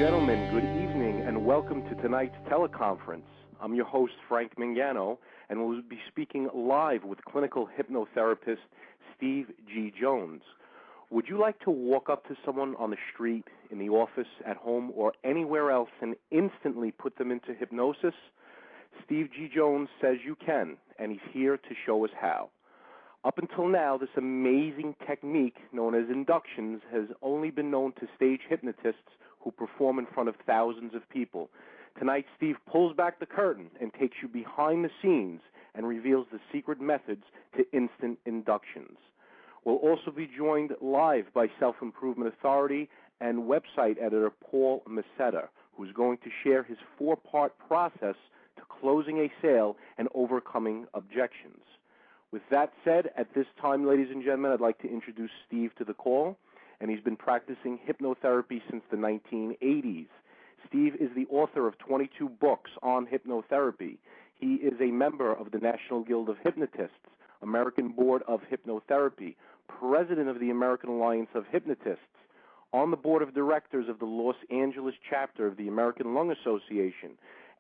gentlemen, good evening and welcome to tonight's teleconference. I'm your host, Frank Mangano, and we'll be speaking live with clinical hypnotherapist Steve G. Jones. Would you like to walk up to someone on the street, in the office, at home, or anywhere else and instantly put them into hypnosis? Steve G. Jones says you can, and he's here to show us how. Up until now, this amazing technique known as inductions has only been known to stage hypnotists who perform in front of thousands of people. Tonight, Steve pulls back the curtain and takes you behind the scenes and reveals the secret methods to instant inductions. We'll also be joined live by self-improvement authority and website editor Paul Masetta, who's going to share his 4-part process to closing a sale and overcoming objections. With that said, at this time, ladies and gentlemen, I'd like to introduce Steve to the call, and he's been practicing hypnotherapy since the 1980s. Steve is the author of 22 books on hypnotherapy. He is a member of the National Guild of Hypnotists, American Board of Hypnotherapy, president of the American Alliance of Hypnotists, on the board of directors of the Los Angeles chapter of the American Lung Association,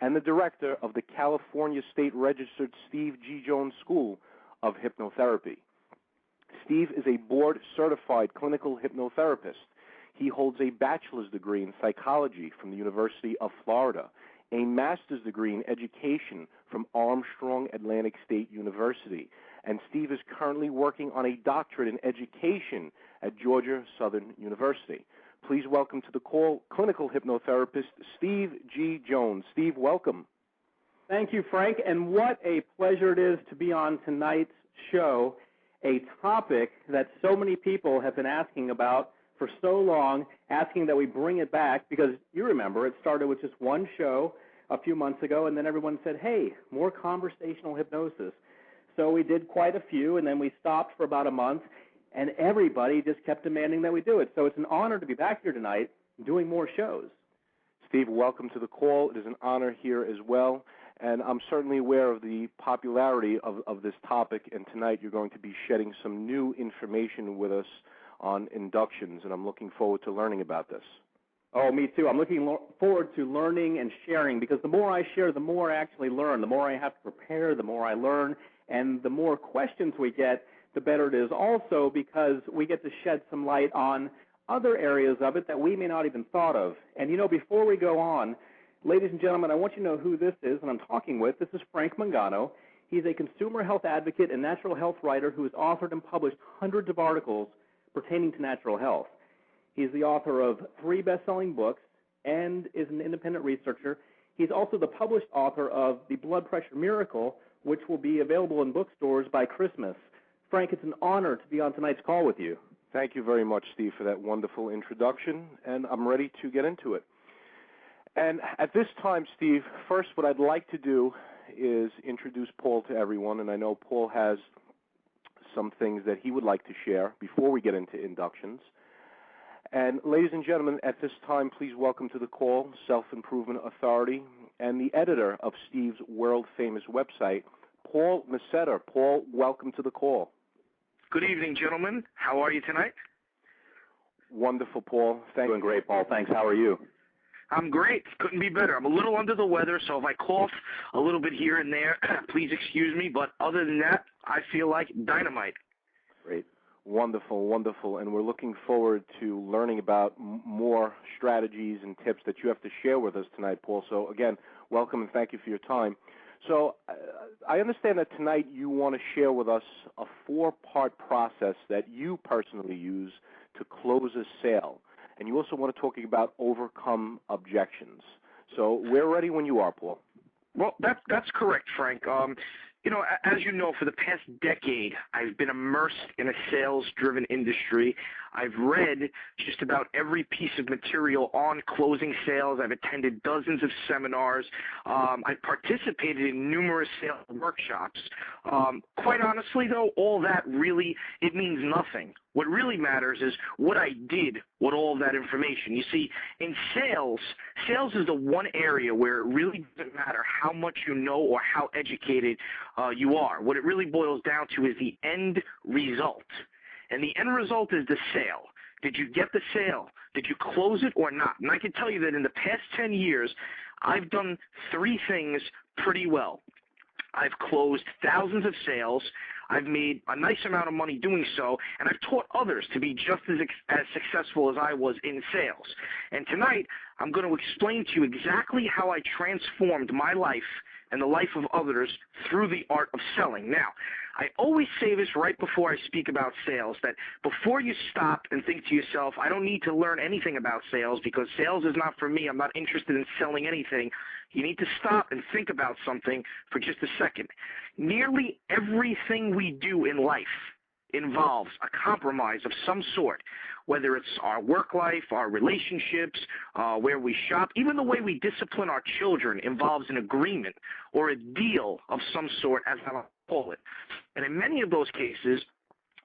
and the director of the California State Registered Steve G. Jones School of Hypnotherapy. Steve is a board-certified clinical hypnotherapist. He holds a bachelor's degree in psychology from the University of Florida, a master's degree in education from Armstrong Atlantic State University, and Steve is currently working on a doctorate in education at Georgia Southern University. Please welcome to the call clinical hypnotherapist Steve G. Jones. Steve, welcome. Thank you, Frank, and what a pleasure it is to be on tonight's show, a topic that so many people have been asking about for so long, asking that we bring it back, because you remember it started with just one show a few months ago, and then everyone said, hey, more conversational hypnosis. So we did quite a few, and then we stopped for about a month, and everybody just kept demanding that we do it. So it's an honor to be back here tonight doing more shows. Steve, welcome to the call. It is an honor here as well. And I'm certainly aware of the popularity of this topic, and tonight you're going to be shedding some new information with us on inductions, and I'm looking forward to learning about this. Oh, me too. I'm looking forward to learning and sharing, because the more I share, the more I actually learn. The more I have to prepare, the more I learn, and the more questions we get, the better it is also, because we get to shed some light on other areas of it that we may not even thought of. And, you know, before we go on, ladies and gentlemen, I want you to know who this is and I'm talking with. This is Frank Mangano. He's a consumer health advocate and natural health writer who has authored and published hundreds of articles pertaining to natural health. He's the author of 3 best-selling books and is an independent researcher. He's also the published author of The Blood Pressure Miracle, which will be available in bookstores by Christmas. Frank, it's an honor to be on tonight's call with you. Thank you very much, Steve, for that wonderful introduction, and I'm ready to get into it. And at this time, Steve, first what I'd like to do is introduce Paul to everyone, and I know Paul has some things that he would like to share before we get into inductions. And ladies and gentlemen, at this time, please welcome to the call Self-Improvement Authority and the editor of Steve's world-famous website, Paul Masetta. Paul, welcome to the call. Good evening, gentlemen. How are you tonight? Wonderful, Paul. Thank you. Doing great, Paul. Thanks. How are you? I'm great. Couldn't be better. I'm a little under the weather, so if I cough a little bit here and there, please excuse me. But other than that, I feel like dynamite. Great. Wonderful, wonderful. And we're looking forward to learning about more strategies and tips that you have to share with us tonight, Paul. So, again, welcome and thank you for your time. So I understand that tonight you want to share with us a 4-part process that you personally use to close a sale. And you also want to talk about overcome objections. So we're ready when you are, Paul. Well, that's correct, Frank. You know, as you know, for the past decade, I've been immersed in a sales-driven industry. I've read just about every piece of material on closing sales. I've attended dozens of seminars. I've participated in numerous sales workshops. Quite honestly, though, all that really, it means nothing. What really matters is what I did with all of that information. You see, in sales is the one area where it really doesn't matter how much you know or how educated you are. What it really boils down to is the end result. And the end result is the sale. Did you get the sale? Did you close it or not? And I can tell you that in the past 10 years, I've done three things pretty well. I've closed thousands of sales. I've made a nice amount of money doing so, and I've taught others to be just as successful as I was in sales. And tonight, I'm going to explain to you exactly how I transformed my life and the life of others through the art of selling. Now, I always say this right before I speak about sales, that before you stop and think to yourself, I don't need to learn anything about sales because sales is not for me, I'm not interested in selling anything, you need to stop and think about something for just a second. Nearly everything we do in life involves a compromise of some sort, whether it's our work life, our relationships, where we shop, even the way we discipline our children involves an agreement or a deal of some sort, as I call it. And in many of those cases,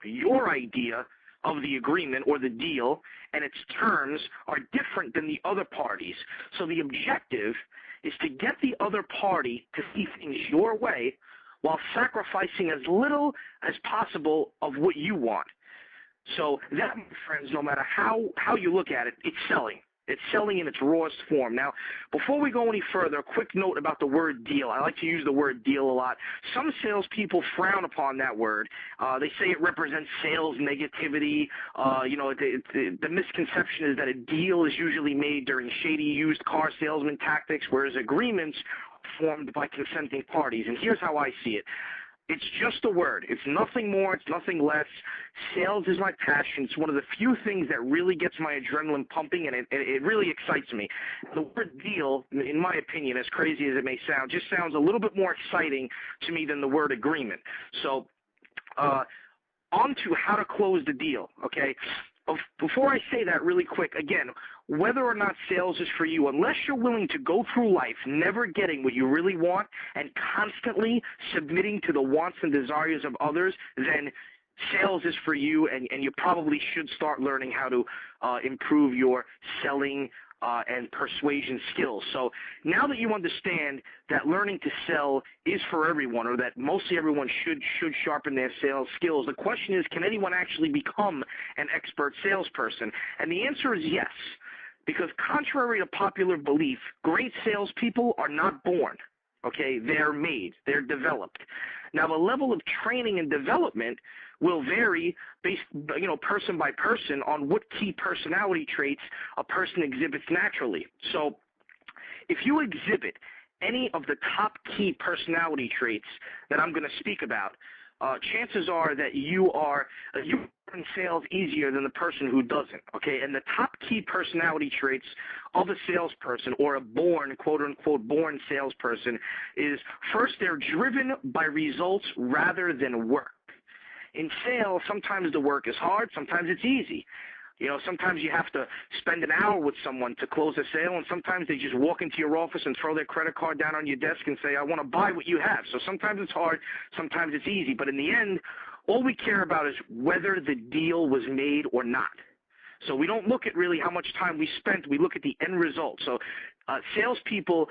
your idea of the agreement or the deal and its terms are different than the other parties. So the objective is to get the other party to see things your way while sacrificing as little as possible of what you want. So that, my friends, no matter how you look at it, it's selling. It's selling in its rawest form. Now, before we go any further, a quick note about the word deal. I like to use the word deal a lot. Some salespeople frown upon that word. They say it represents sales negativity. The misconception is that a deal is usually made during shady used car salesman tactics, whereas agreements are formed by consenting parties. And here's how I see it. It's just a word. It's nothing more. It's nothing less. Sales is my passion. It's one of the few things that really gets my adrenaline pumping, and it really excites me. The word deal, in my opinion, as crazy as it may sound, just sounds a little bit more exciting to me than the word agreement. So on to how to close the deal, okay? Before I say that really quick, again, whether or not sales is for you, unless you're willing to go through life never getting what you really want and constantly submitting to the wants and desires of others, then sales is for you, and you probably should start learning how to improve your selling and persuasion skills. So now that you understand that learning to sell is for everyone, or that mostly everyone should sharpen their sales skills, the question is, can anyone actually become an expert salesperson? And the answer is yes, because contrary to popular belief, great salespeople are not born. Okay, they're made, they're developed. Now, the level of training and development will vary based, person by person on what key personality traits a person exhibits naturally. So if you exhibit any of the top key personality traits that I'm going to speak about, chances are that you in sales easier than the person who doesn't, okay? And the top key personality traits of a salesperson, or a born, quote-unquote, born salesperson, is first, they're driven by results rather than work. In sales, sometimes the work is hard, sometimes it's easy. Sometimes you have to spend an hour with someone to close a sale, and sometimes they just walk into your office and throw their credit card down on your desk and say, I want to buy what you have. So sometimes it's hard, sometimes it's easy. But in the end, all we care about is whether the deal was made or not. So we don't look at really how much time we spent. We look at the end result. So salespeople,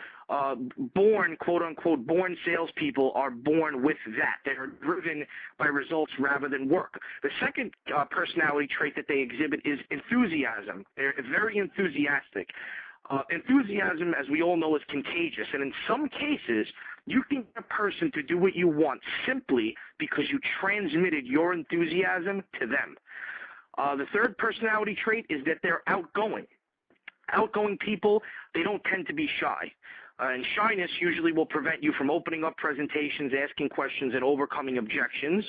born, quote-unquote, born salespeople are born with that. They're driven by results rather than work. The second personality trait that they exhibit is enthusiasm. They're very enthusiastic. Enthusiasm, as we all know, is contagious. And in some cases, you can get a person to do what you want simply because you transmitted your enthusiasm to them. The third personality trait is that they're outgoing. Outgoing people, they don't tend to be shy. And shyness usually will prevent you from opening up presentations, asking questions, and overcoming objections.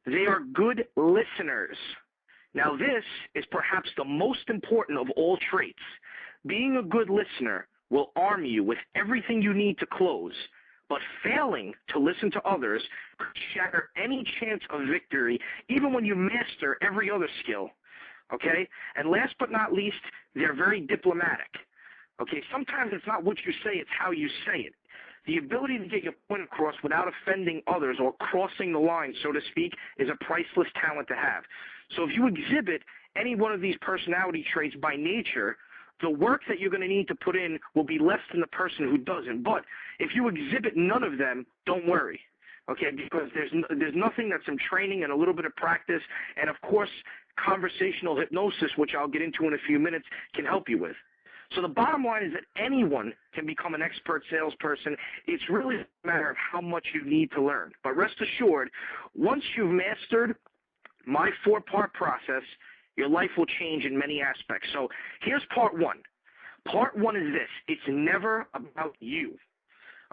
They are good listeners. Now, this is perhaps the most important of all traits. Being a good listener will arm you with everything you need to close, but failing to listen to others could shatter any chance of victory, even when you master every other skill. Okay? And last but not least, they're very diplomatic. Okay? Sometimes it's not what you say, it's how you say it. The ability to get your point across without offending others or crossing the line, so to speak, is a priceless talent to have. So if you exhibit any one of these personality traits by nature, the work that you're going to need to put in will be less than the person who doesn't. But if you exhibit none of them, don't worry, okay, because there's nothing that's some training and a little bit of practice. And, of course, conversational hypnosis, which I'll get into in a few minutes, can help you with. So the bottom line is that anyone can become an expert salesperson. It's really a matter of how much you need to learn. But rest assured, once you've mastered my 4-part process, your life will change in many aspects. So here's part 1. Part 1 is this. It's never about you.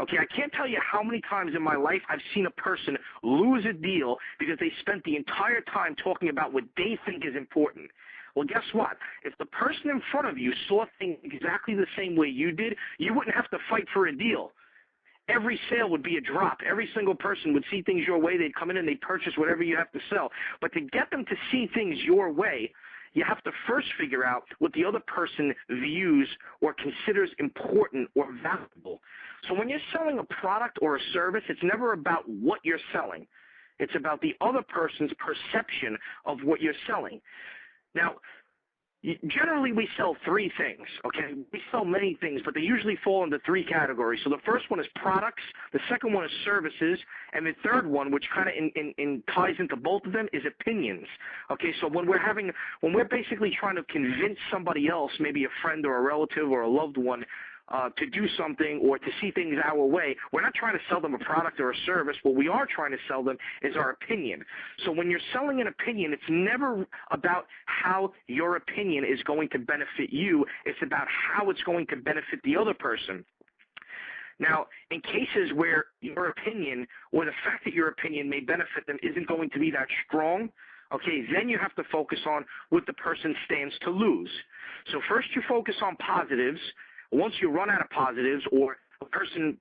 Okay, I can't tell you how many times in my life I've seen a person lose a deal because they spent the entire time talking about what they think is important. Well, guess what? If the person in front of you saw things exactly the same way you did, you wouldn't have to fight for a deal. Every sale would be a drop. Every single person would see things your way. They'd come in and they'd purchase whatever you have to sell. But to get them to see things your way, you have to first figure out what the other person views or considers important or valuable. So when you're selling a product or a service, it's never about what you're selling. It's about the other person's perception of what you're selling. Now, generally we sell 3 things, okay? We sell many things, but they usually fall into 3 categories. So the first one is products, the second one is services, and the third one, which kind of ties into both of them, is opinions. Okay, so when we're basically trying to convince somebody else, maybe a friend or a relative or a loved one, to do something or to see things our way, we're not trying to sell them a product or a service. What we are trying to sell them is our opinion. So when you're selling an opinion, it's never about how your opinion is going to benefit you. It's about how it's going to benefit the other person. Now, in cases where your opinion or the fact that your opinion may benefit them isn't going to be that strong, okay, then you have to focus on what the person stands to lose. So first you focus on positives. Once you run out of positives or a person,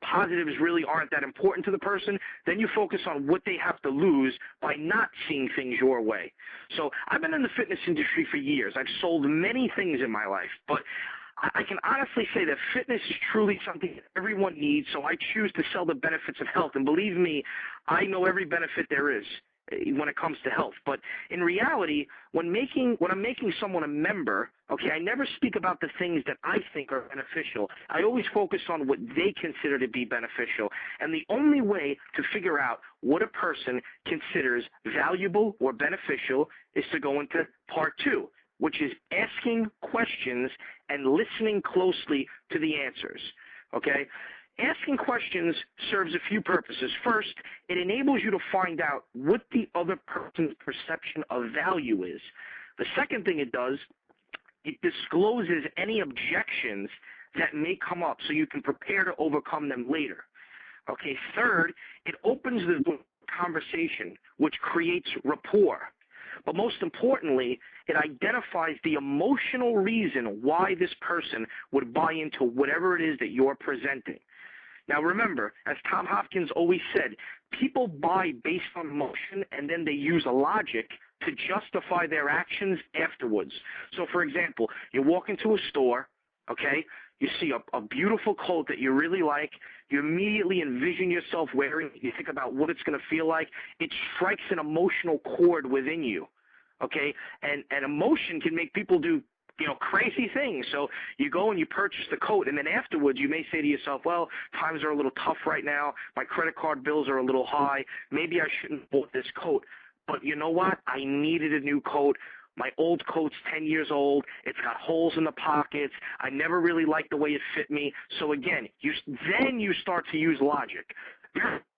positives really aren't that important to the person, then you focus on what they have to lose by not seeing things your way. So I've been in the fitness industry for years. I've sold many things in my life, but I can honestly say that fitness is truly something that everyone needs, so I choose to sell the benefits of health. And believe me, I know every benefit there is when it comes to health. But in reality, when I'm making someone a member, okay, I never speak about the things that I think are beneficial. I always focus on what they consider to be beneficial. And the only way to figure out what a person considers valuable or beneficial is to go into part 2, which is asking questions and listening closely to the answers. Okay? Asking questions serves a few purposes. First, it enables you to find out what the other person's perception of value is. The second thing it does, it discloses any objections that may come up so you can prepare to overcome them later. Okay, third, it opens the conversation, which creates rapport. But most importantly, it identifies the emotional reason why this person would buy into whatever it is that you're presenting. Now remember, as Tom Hopkins always said, people buy based on emotion and then they use a logic to justify their actions afterwards. So for example, you walk into a store, okay, you see a beautiful coat that you really like, you immediately envision yourself wearing it, you think about what it's going to feel like, it strikes an emotional chord within you, okay, and emotion can make people do crazy things. So you go and you purchase the coat, and then afterwards you may say to yourself, well, times are a little tough right now, my credit card bills are a little high, maybe I shouldn't have bought this coat. But you know what? I needed a new coat. My old coat's 10 years old. It's got holes in the pockets. I never really liked the way it fit me. So again, then you start to use logic.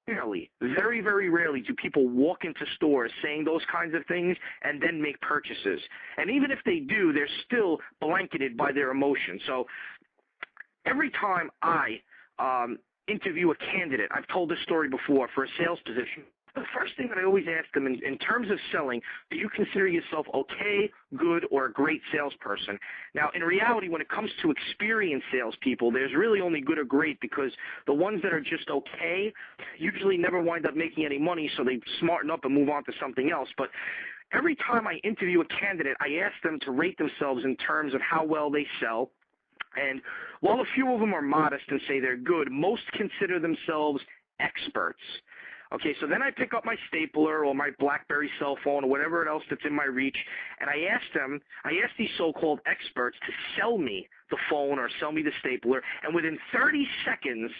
Very, very rarely do people walk into stores saying those kinds of things and then make purchases. And even if they do, they're still blanketed by their emotions. So every time I interview a candidate, I've told this story before, for a sales position, the first thing that I always ask them in terms of selling, do you consider yourself okay, good, or a great salesperson? Now, in reality, when it comes to experienced salespeople, there's really only good or great, because the ones that are just okay usually never wind up making any money, so they smarten up and move on to something else. But every time I interview a candidate, I ask them to rate themselves in terms of how well they sell. And while a few of them are modest and say they're good, most consider themselves experts. Okay, so then I pick up my stapler or my BlackBerry cell phone or whatever else that's in my reach, and I ask these so-called experts to sell me the phone or sell me the stapler, and within 30 seconds,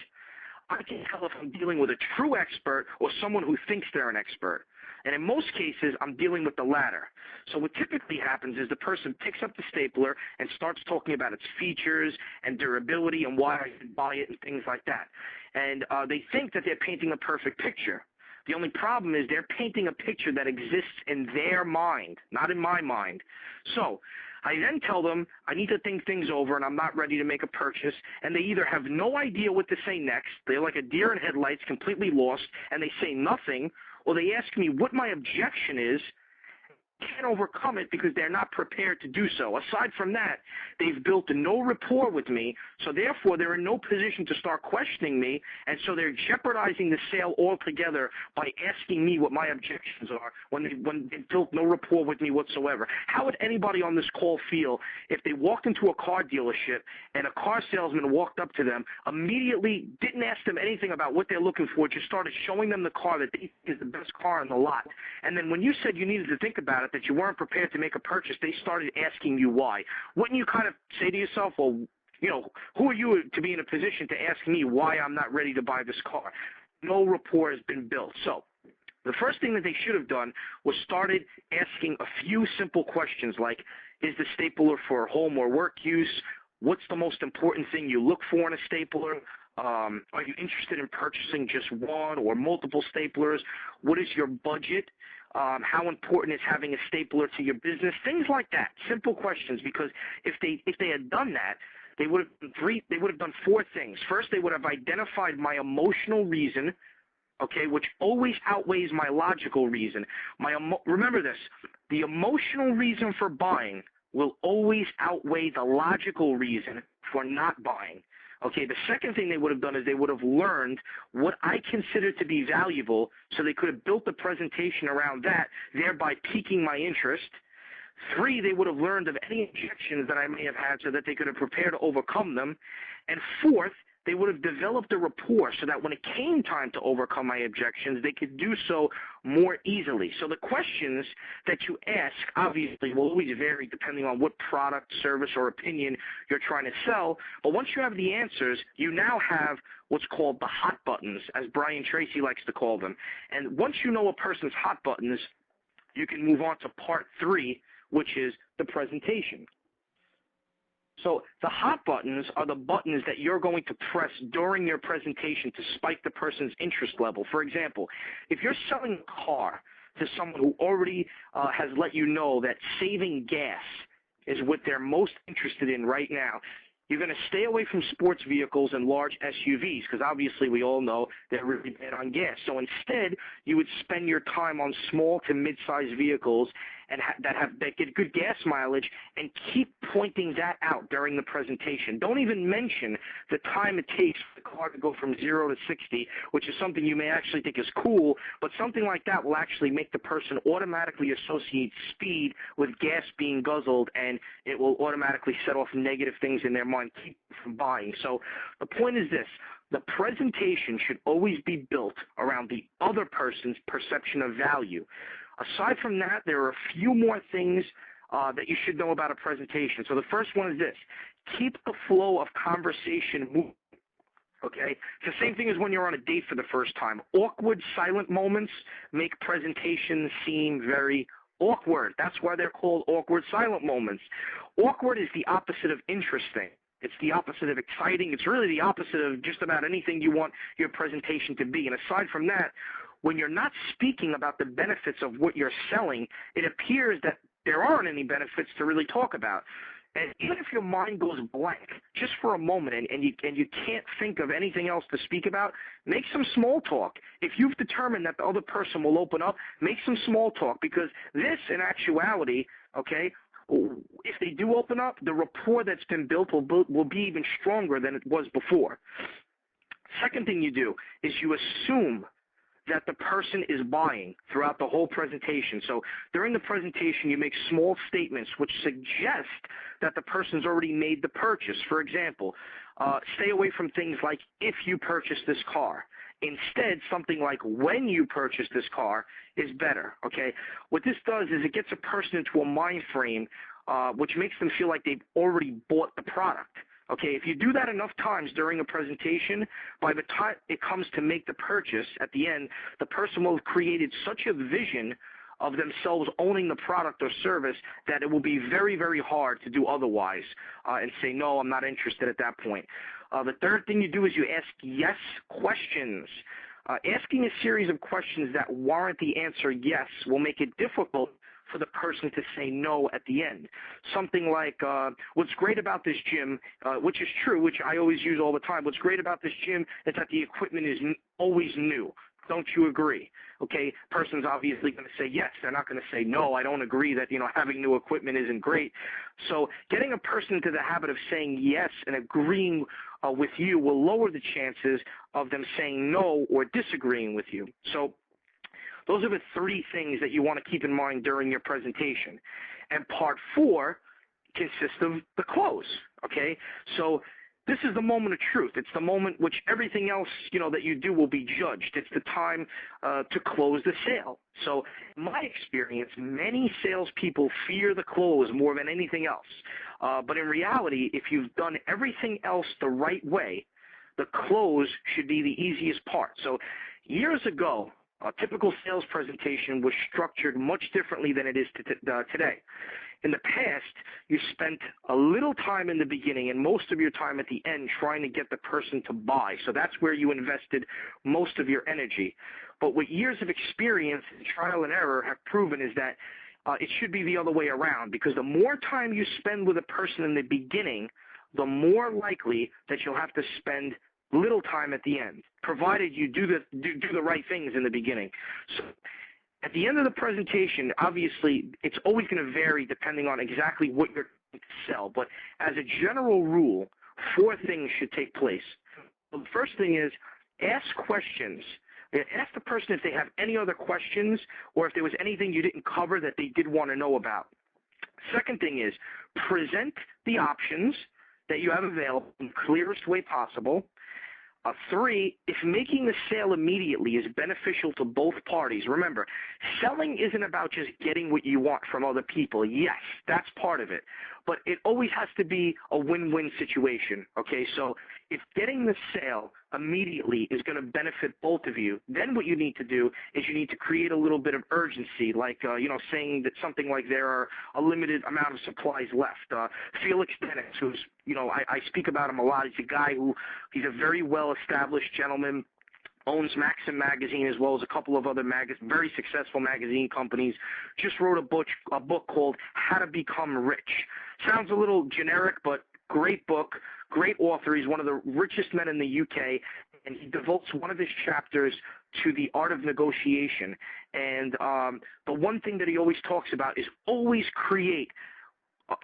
I can tell if I'm dealing with a true expert or someone who thinks they're an expert. And in most cases, I'm dealing with the latter. So what typically happens is the person picks up the stapler and starts talking about its features and durability and why I should buy it and things like that. And they think that they're painting a perfect picture. The only problem is they're painting a picture that exists in their mind, not in my mind. So I then tell them I need to think things over and I'm not ready to make a purchase, and they either have no idea what to say next, they're like a deer in headlights, completely lost, and they say nothing, or they ask me what my objection is, can't overcome it because they're not prepared to do so. Aside from that, they've built no rapport with me, so therefore they're in no position to start questioning me, and so they're jeopardizing the sale altogether by asking me what my objections are when they've built no rapport with me whatsoever. How would anybody on this call feel if they walked into a car dealership and a car salesman walked up to them, immediately didn't ask them anything about what they're looking for, just started showing them the car that they think is the best car in the lot, and then when you said you needed to think about it, that you weren't prepared to make a purchase, they started asking you why. Wouldn't you kind of say to yourself, well, you know, who are you to be in a position to ask me why I'm not ready to buy this car? No rapport has been built. So the first thing that they should have done was started asking a few simple questions like, is the stapler for home or work use? What's the most important thing you look for in a stapler? Are you interested in purchasing just one or multiple staplers? What is your budget? How important is having a stapler to your business? Things like that. Simple questions, because if they had done that, they would have done four things. First, they would have identified my emotional reason, okay, which always outweighs my logical reason. Remember this, the emotional reason for buying will always outweigh the logical reason for not buying. Okay, the second thing they would have done is they would have learned what I consider to be valuable, so they could have built the presentation around that, thereby piquing my interest. 3, they would have learned of any objections that I may have had so that they could have prepared to overcome them. And 4th, they would have developed a rapport so that when it came time to overcome my objections, they could do so more easily. So the questions that you ask obviously will always vary depending on what product, service, or opinion you're trying to sell. But once you have the answers, you now have what's called the hot buttons, as Brian Tracy likes to call them. And once you know a person's hot buttons, you can move on to part 3, which is the presentation. So the hot buttons are the buttons that you're going to press during your presentation to spike the person's interest level. For example, if you're selling a car to someone who already has let you know that saving gas is what they're most interested in right now, you're going to stay away from sports vehicles and large SUVs because obviously we all know they're really bad on gas. So instead, you would spend your time on small to mid-sized vehicles and that get good gas mileage, and keep pointing that out during the presentation. Don't even mention the time it takes for the car to go from 0 to 60, which is something you may actually think is cool, but something like that will actually make the person automatically associate speed with gas being guzzled, and it will automatically set off negative things in their mind, keep them from buying. So the point is this. The presentation should always be built around the other person's perception of value. Aside from that, there are a few more things that you should know about a presentation. So the first one is this. Keep the flow of conversation moving. Okay? It's the same thing as when you're on a date for the first time. Awkward, silent moments make presentations seem very awkward. That's why they're called awkward, silent moments. Awkward is the opposite of interesting. It's the opposite of exciting. It's really the opposite of just about anything you want your presentation to be. And aside from that, when you're not speaking about the benefits of what you're selling, it appears that there aren't any benefits to really talk about. And even if your mind goes blank just for a moment and you can't think of anything else to speak about, make some small talk. If you've determined that the other person will open up, make some small talk, because this, in actuality, okay, if they do open up, the rapport that's been built will be even stronger than it was before. Second thing you do is you assume that the person is buying throughout the whole presentation. So during the presentation, you make small statements which suggest that the person's already made the purchase. For example, stay away from things like if you purchase this car. Instead, something like when you purchase this car is better, okay? What this does is it gets a person into a mind frame which makes them feel like they've already bought the product. Okay, if you do that enough times during a presentation, by the time it comes to make the purchase at the end, the person will have created such a vision of themselves owning the product or service that it will be very, very hard to do otherwise and say, no, I'm not interested at that point. The third thing you do is you ask yes questions. Asking a series of questions that warrant the answer yes will make it difficult for the person to say no at the end. Something like, what's great about this gym, which is true, which I always use all the time, what's great about this gym is that the equipment is always new. Don't you agree? Okay, person's obviously going to say yes. They're not going to say no. I don't agree that, having new equipment isn't great. So getting a person into the habit of saying yes and agreeing with you will lower the chances of them saying no or disagreeing with you. So those are the three things that you want to keep in mind during your presentation. And part 4 consists of the close, okay? So this is the moment of truth. It's the moment which everything else, that you do will be judged. It's the time to close the sale. So in my experience, many salespeople fear the close more than anything else. But in reality, if you've done everything else the right way, the close should be the easiest part. So years ago, a typical sales presentation was structured much differently than it is today. In the past, you spent a little time in the beginning and most of your time at the end trying to get the person to buy. So that's where you invested most of your energy. But what years of experience and trial and error have proven is that it should be the other way around, because the more time you spend with a person in the beginning, the more likely that you'll have to spend little time at the end, provided you do the right things in the beginning. So at the end of the presentation, obviously, it's always going to vary depending on exactly what you're going to sell. But as a general rule, 4 things should take place. The first thing is ask questions. Ask the person if they have any other questions or if there was anything you didn't cover that they did want to know about. Second thing is present the options that you have available in the clearest way possible. 3, if making the sale immediately is beneficial to both parties. Remember, selling isn't about just getting what you want from other people. Yes, that's part of it. But it always has to be a win-win situation, okay? So if getting the sale immediately is going to benefit both of you, then what you need to do is you need to create a little bit of urgency, like, saying that something like there are a limited amount of supplies left. Felix Dennis, who's, I speak about him a lot. He's a guy he's a very well-established gentleman, owns Maxim magazine as well as a couple of other very successful magazine companies, just wrote a book called How to Become Rich. Sounds a little generic, but great book, great author. He's one of the richest men in the UK, and he devotes one of his chapters to the art of negotiation. And the one thing that he always talks about is always create,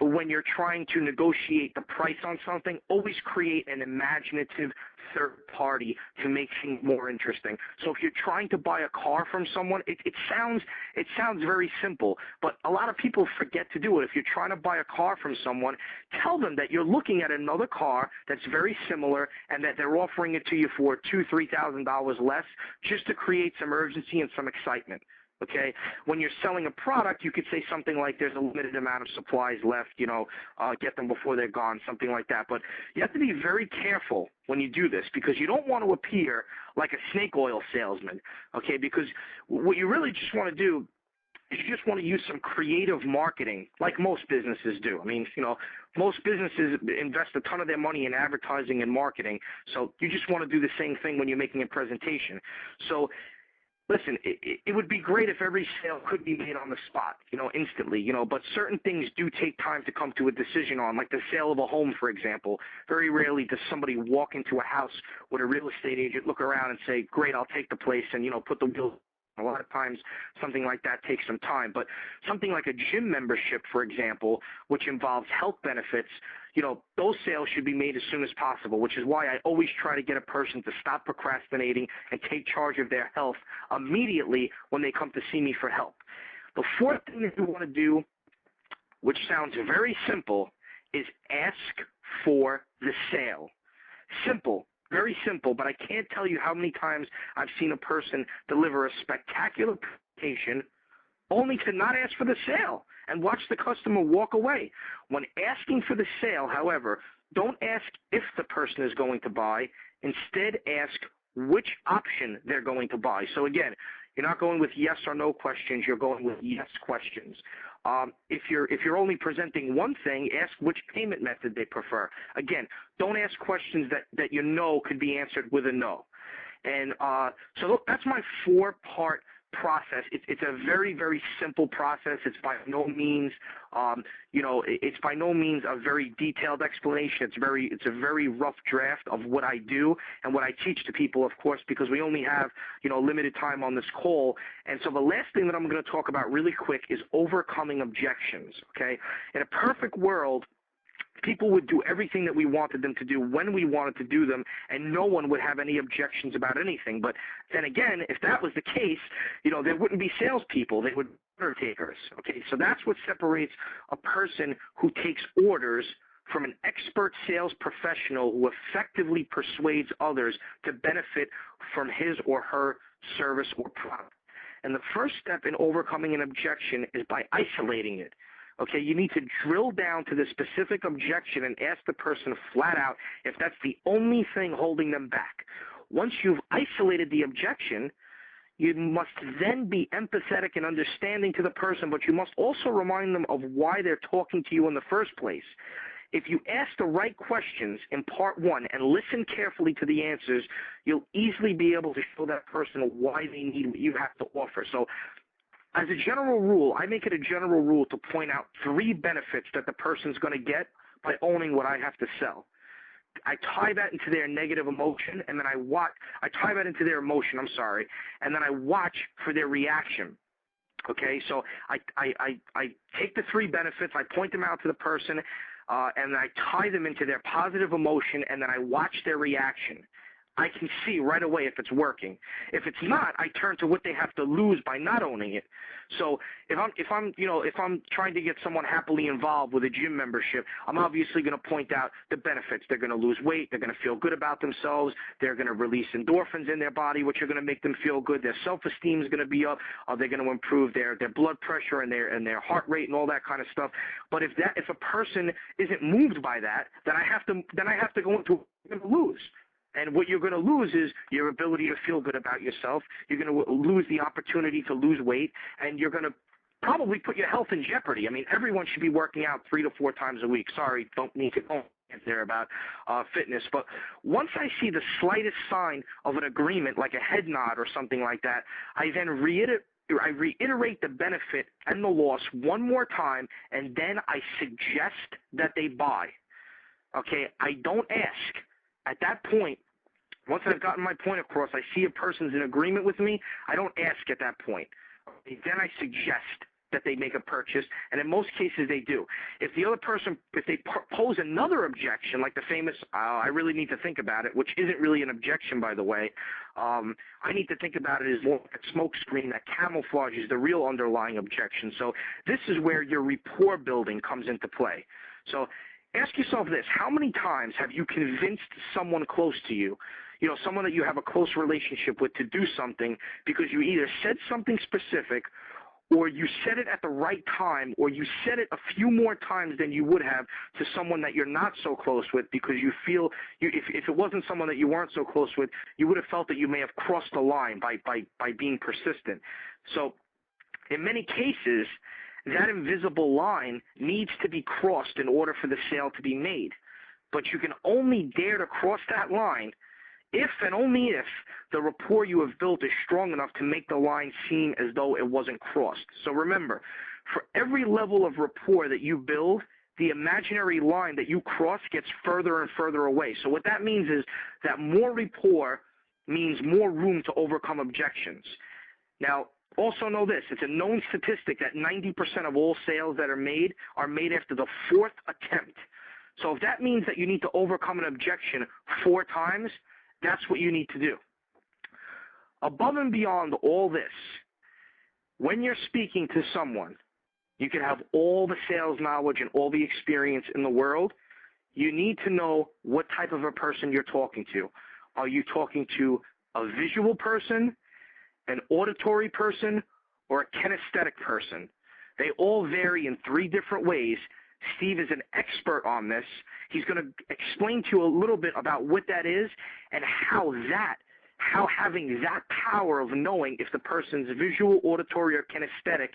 when you're trying to negotiate the price on something, always create an imaginative third party to make things more interesting. So if you're trying to buy a car from someone, it sounds very simple, but a lot of people forget to do it. If you're trying to buy a car from someone, tell them that you're looking at another car that's very similar and that they're offering it to you for $2,000-$3,000 less, just to create some urgency and some excitement. Okay, when you're selling a product, you could say something like, there's a limited amount of supplies left, get them before they're gone, something like that. But you have to be very careful when you do this, because you don't want to appear like a snake oil salesman, okay, because what you really just want to do is you just want to use some creative marketing, like most businesses do. I mean, most businesses invest a ton of their money in advertising and marketing, so you just want to do the same thing when you're making a presentation. So listen, it would be great if every sale could be made on the spot, instantly, but certain things do take time to come to a decision on, like the sale of a home, for example. Very rarely does somebody walk into a house with a real estate agent, look around and say, great, I'll take the place, and, put the wheels. A lot of times something like that takes some time, but something like a gym membership, for example, which involves health benefits, those sales should be made as soon as possible, which is why I always try to get a person to stop procrastinating and take charge of their health immediately when they come to see me for help. The fourth thing that you want to do, which sounds very simple, is ask for the sale. Simple. Very simple, but I can't tell you how many times I've seen a person deliver a spectacular presentation only to not ask for the sale and watch the customer walk away. When asking for the sale, however, don't ask if the person is going to buy. Instead, ask which option they're going to buy. So again, you're not going with yes or no questions. You're going with yes questions. If you're only presenting one thing, ask which payment method they prefer. Again, don't ask questions that you know could be answered with a no. And so look, that's my 4-part process. It's a very, very simple process. It's by no means, it's by no means a very detailed explanation. It's a very rough draft of what I do and what I teach to people, of course, because we only have, limited time on this call. And so the last thing that I'm going to talk about really quick is overcoming objections, okay? In a perfect world, people would do everything that we wanted them to do when we wanted to do them, and no one would have any objections about anything. But then again, if that was the case, there wouldn't be salespeople. They would be order takers. Okay, so that's what separates a person who takes orders from an expert sales professional who effectively persuades others to benefit from his or her service or product. And the first step in overcoming an objection is by isolating it. Okay, you need to drill down to the specific objection and ask the person flat out if that's the only thing holding them back. Once you've isolated the objection, you must then be empathetic and understanding to the person, but you must also remind them of why they're talking to you in the first place. If you ask the right questions in part 1 and listen carefully to the answers, you'll easily be able to show that person why they need what you have to offer. So as a general rule, I make it a general rule to point out 3 benefits that the person's going to get by owning what I have to sell. I tie that into their negative emotion, and then I tie that into their emotion, and then I watch for their reaction. Okay, so I take the 3 benefits, I point them out to the person, and I tie them into their positive emotion, and then I watch their reaction. I can see right away if it's working. If it's not, I turn to what they have to lose by not owning it. So if I'm trying to get someone happily involved with a gym membership, I'm obviously going to point out the benefits. They're going to lose weight. They're going to feel good about themselves. They're going to release endorphins in their body, which are going to make them feel good. Their self-esteem is going to be up. They're going to improve their blood pressure and their heart rate and all that kind of stuff. But if a person isn't moved by that, then I have to go into lose. And what you're going to lose is your ability to feel good about yourself. You're going to lose the opportunity to lose weight, and you're going to probably put your health in jeopardy. I mean, everyone should be working out 3 to 4 times a week. Sorry, don't need to go there about fitness. But once I see the slightest sign of an agreement, like a head nod or something like that, I then reiterate the benefit and the loss one more time, and then I suggest that they buy. Okay, I don't ask. At that point, once I've gotten my point across, I see a person's in agreement with me, I don't ask at that point. Then I suggest that they make a purchase, and in most cases they do. If the other person, if they pose another objection, like the famous, I really need to think about it, which isn't really an objection, by the way, I need to think about it as more like a smoke screen that camouflages the real underlying objection. So this is where your rapport building comes into play. So ask yourself this: how many times have you convinced someone close to you, someone that you have a close relationship with, to do something because you either said something specific, or you said it at the right time, or you said it a few more times than you would have to someone that you're not so close with, because you feel if it wasn't someone that you weren't so close with, you would have felt that you may have crossed the line by being persistent. So in many cases, that invisible line needs to be crossed in order for the sale to be made. But you can only dare to cross that line if and only if the rapport you have built is strong enough to make the line seem as though it wasn't crossed. So remember, for every level of rapport that you build, the imaginary line that you cross gets further and further away. So what that means is that more rapport means more room to overcome objections. Now, also know this: it's a known statistic that 90% of all sales that are made after the 4th attempt. So if that means that you need to overcome an objection 4 times, that's what you need to do. Above and beyond all this, when you're speaking to someone, you can have all the sales knowledge and all the experience in the world. You need to know what type of a person you're talking to. Are you talking to a visual person, an auditory person, or a kinesthetic person? They all vary in 3 different ways Steve is an expert on this. He's going to explain to you a little bit about what that is and how having that power of knowing if the person's visual, auditory, or kinesthetic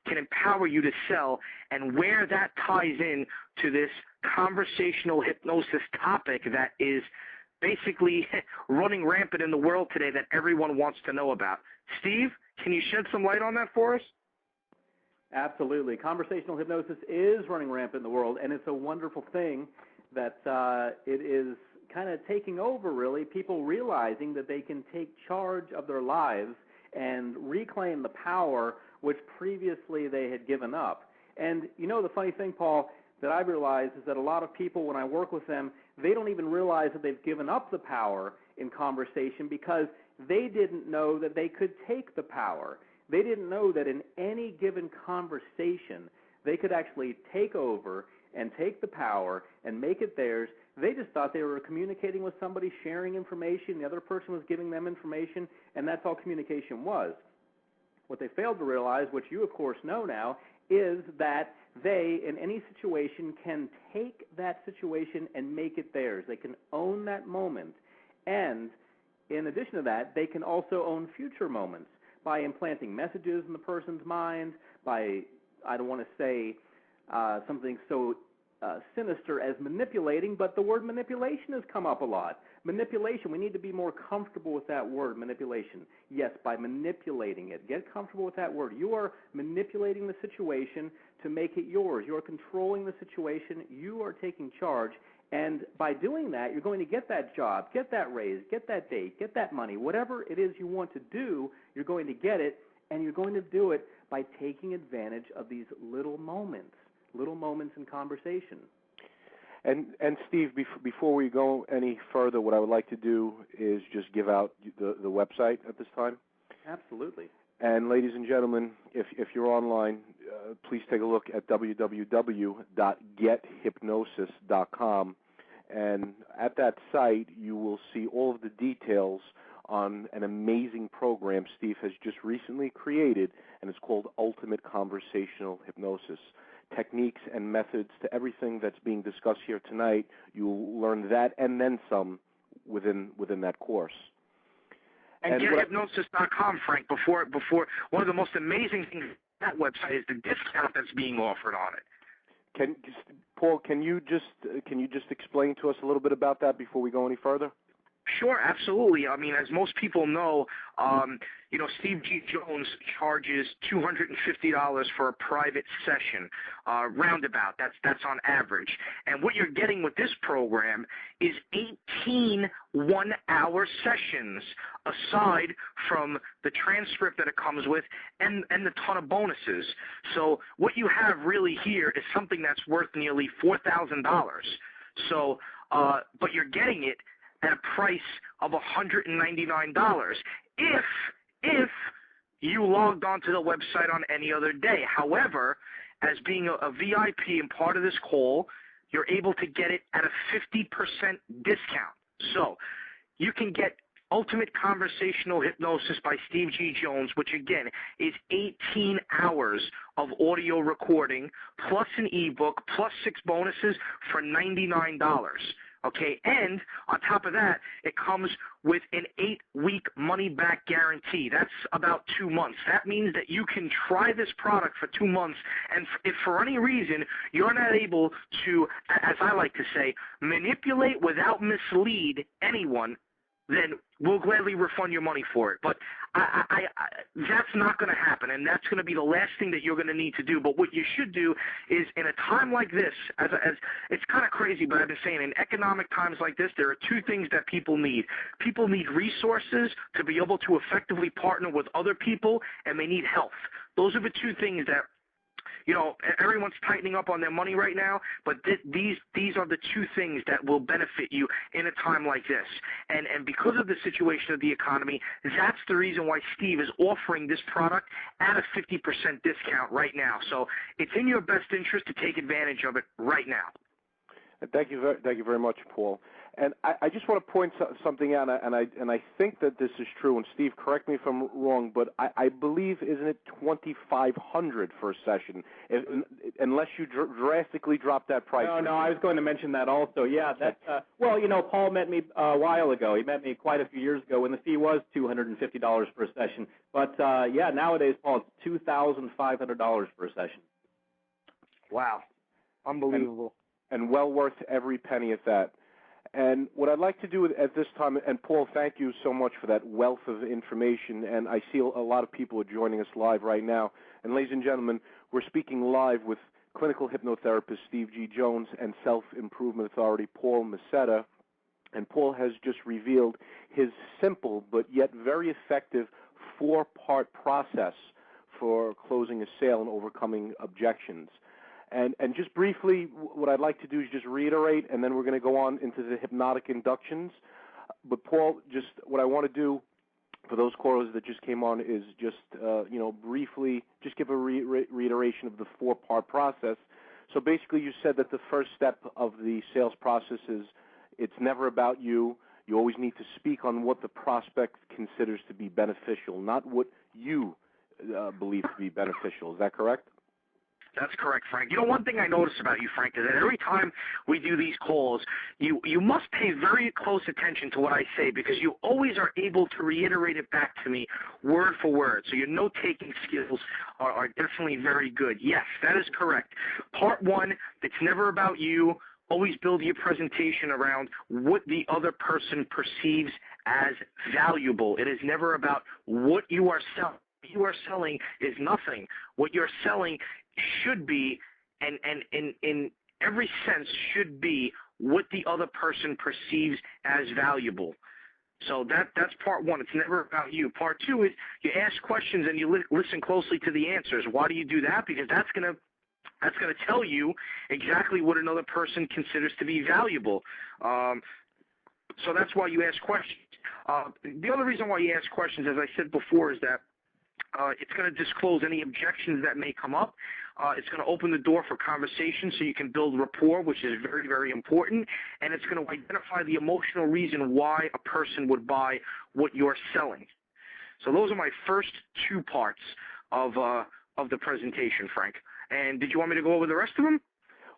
can empower you to sell, and where that ties in to this conversational hypnosis topic that is basically running rampant in the world today that everyone wants to know about. Steve, can you shed some light on that for us? Absolutely. Conversational hypnosis is running rampant in the world, and it's a wonderful thing that it is kind of taking over, really, people realizing that they can take charge of their lives and reclaim the power which previously they had given up. And you know, the funny thing, Paul, that I've realized is that a lot of people, when I work with them, they don't even realize that they've given up the power in conversation because they didn't know that they could take the power. They didn't know that in any given conversation, they could actually take over and take the power and make it theirs. They just thought they were communicating with somebody, sharing information, the other person was giving them information, and that's all communication was. What they failed to realize, which you of course know now, is that they, in any situation, can take that situation and make it theirs. They can own that moment. And in addition to that, they can also own future moments by implanting messages in the person's mind, by, I don't want to say something so sinister as manipulating, but the word manipulation has come up a lot. Manipulation, we need to be more comfortable with that word, manipulation. Yes, by manipulating it. Get comfortable with that word. You are manipulating the situation to make it yours. You are controlling the situation. You are taking charge. And by doing that, you're going to get that job, get that raise, get that date, get that money. Whatever it is you want to do, you're going to get it, and you're going to do it by taking advantage of these little moments in conversation. And Steve, before we go any further, what I would like to do is just give out the website at this time. Absolutely. And ladies and gentlemen, if you're online, please take a look at www.gethypnosis.com. And at that site, you will see all of the details on an amazing program Steve has just recently created, and it's called Ultimate Conversational Hypnosis. Techniques and methods to everything that's being discussed here tonight, you'll learn that and then some within that course. And gethypnosis.com, Frank, before one of the most amazing things on that website is the discount that's being offered on it. Paul, can you just explain to us a little bit about that before we go any further? Sure, absolutely. I mean, as most people know, Steve G. Jones charges $250 for a private session, roundabout. That's on average. And what you're getting with this program is 18 one-hour sessions, aside from the transcript that it comes with and the ton of bonuses. So what you have really here is something that's worth nearly $4,000. So, but you're getting it at a price of $199 if you logged onto the website on any other day. However, as being a VIP and part of this call, you're able to get it at a 50% discount. So you can get Ultimate Conversational Hypnosis by Steve G. Jones, which again is 18 hours of audio recording, plus an ebook, plus 6 bonuses for $99. Okay, and on top of that, it comes with an 8-week money-back guarantee. That's about 2 months. That means that you can try this product for 2 months, and if for any reason you're not able to, as I like to say, manipulate without mislead anyone, then we'll gladly refund your money for it. But that's not going to happen, and that's going to be the last thing that you're going to need to do. But what you should do is, in a time like this, as it's kind of crazy, but I've been saying, in economic times like this, there are 2 things that people need. People need resources to be able to effectively partner with other people, and they need health. Those are the 2 things that, everyone's tightening up on their money right now, but these are the 2 things that will benefit you in a time like this. And because of the situation of the economy, that's the reason why Steve is offering this product at a 50% discount right now. So it's in your best interest to take advantage of it right now. Thank you very much, Paul. And I just want to point something out, and I think that this is true. And Steve, correct me if I'm wrong, but I believe, isn't it 2,500 for a session? Unless you drastically drop that price. No, I was going to mention that also. Yeah, that's well, Paul met me a while ago. He met me quite a few years ago when the fee was $250 per session. But yeah, nowadays, Paul, it's $2,500 per session. Wow, unbelievable. And well worth every penny of that. And what I'd like to do at this time, and Paul, thank you so much for that wealth of information, and I see a lot of people are joining us live right now. And ladies and gentlemen, we're speaking live with clinical hypnotherapist Steve G. Jones and self-improvement authority Paul Macetta. And Paul has just revealed his simple but yet very effective 4-part process for closing a sale and overcoming objections. And just briefly, what I'd like to do is just reiterate, and then we're going to go on into the hypnotic inductions. But, Paul, just what I want to do for those callers that just came on is just, briefly just give a reiteration of the 4-part process. So basically you said that the first step of the sales process is it's never about you. You always need to speak on what the prospect considers to be beneficial, not what you believe to be beneficial. Is that correct? That's correct, Frank. One thing I notice about you, Frank, is that every time we do these calls, you must pay very close attention to what I say, because you always are able to reiterate it back to me word for word. So your note-taking skills are definitely very good. Yes, that is correct. Part 1, it's never about you. Always build your presentation around what the other person perceives as valuable. It is never about what you are selling. What you are selling is nothing. What you're selling should be, and in every sense should be, what the other person perceives as valuable. So that's part 1. It's never about you. Part 2 is you ask questions and you listen closely to the answers. Why do you do that? Because that's going to tell you exactly what another person considers to be valuable. So that's why you ask questions. The other reason why you ask questions, as I said before, is that it's going to disclose any objections that may come up. It's going to open the door for conversation so you can build rapport, which is very, very important. And it's going to identify the emotional reason why a person would buy what you're selling. So those are my first 2 parts of the presentation, Frank. And did you want me to go over the rest of them?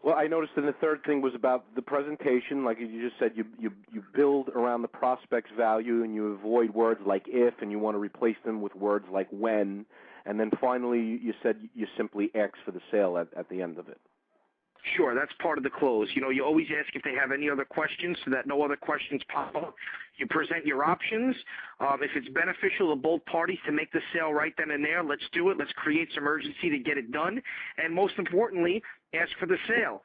Well, I noticed that the third thing was about the presentation. Like you just said, you build around the prospect's value, and you avoid words like if, and you want to replace them with words like when. And then finally, you said you simply ask for the sale at the end of it. Sure, that's part of the close. You always ask if they have any other questions so that no other questions pop up. You present your options. If it's beneficial to both parties to make the sale right then and there, let's do it. Let's create some urgency to get it done. And most importantly, ask for the sale.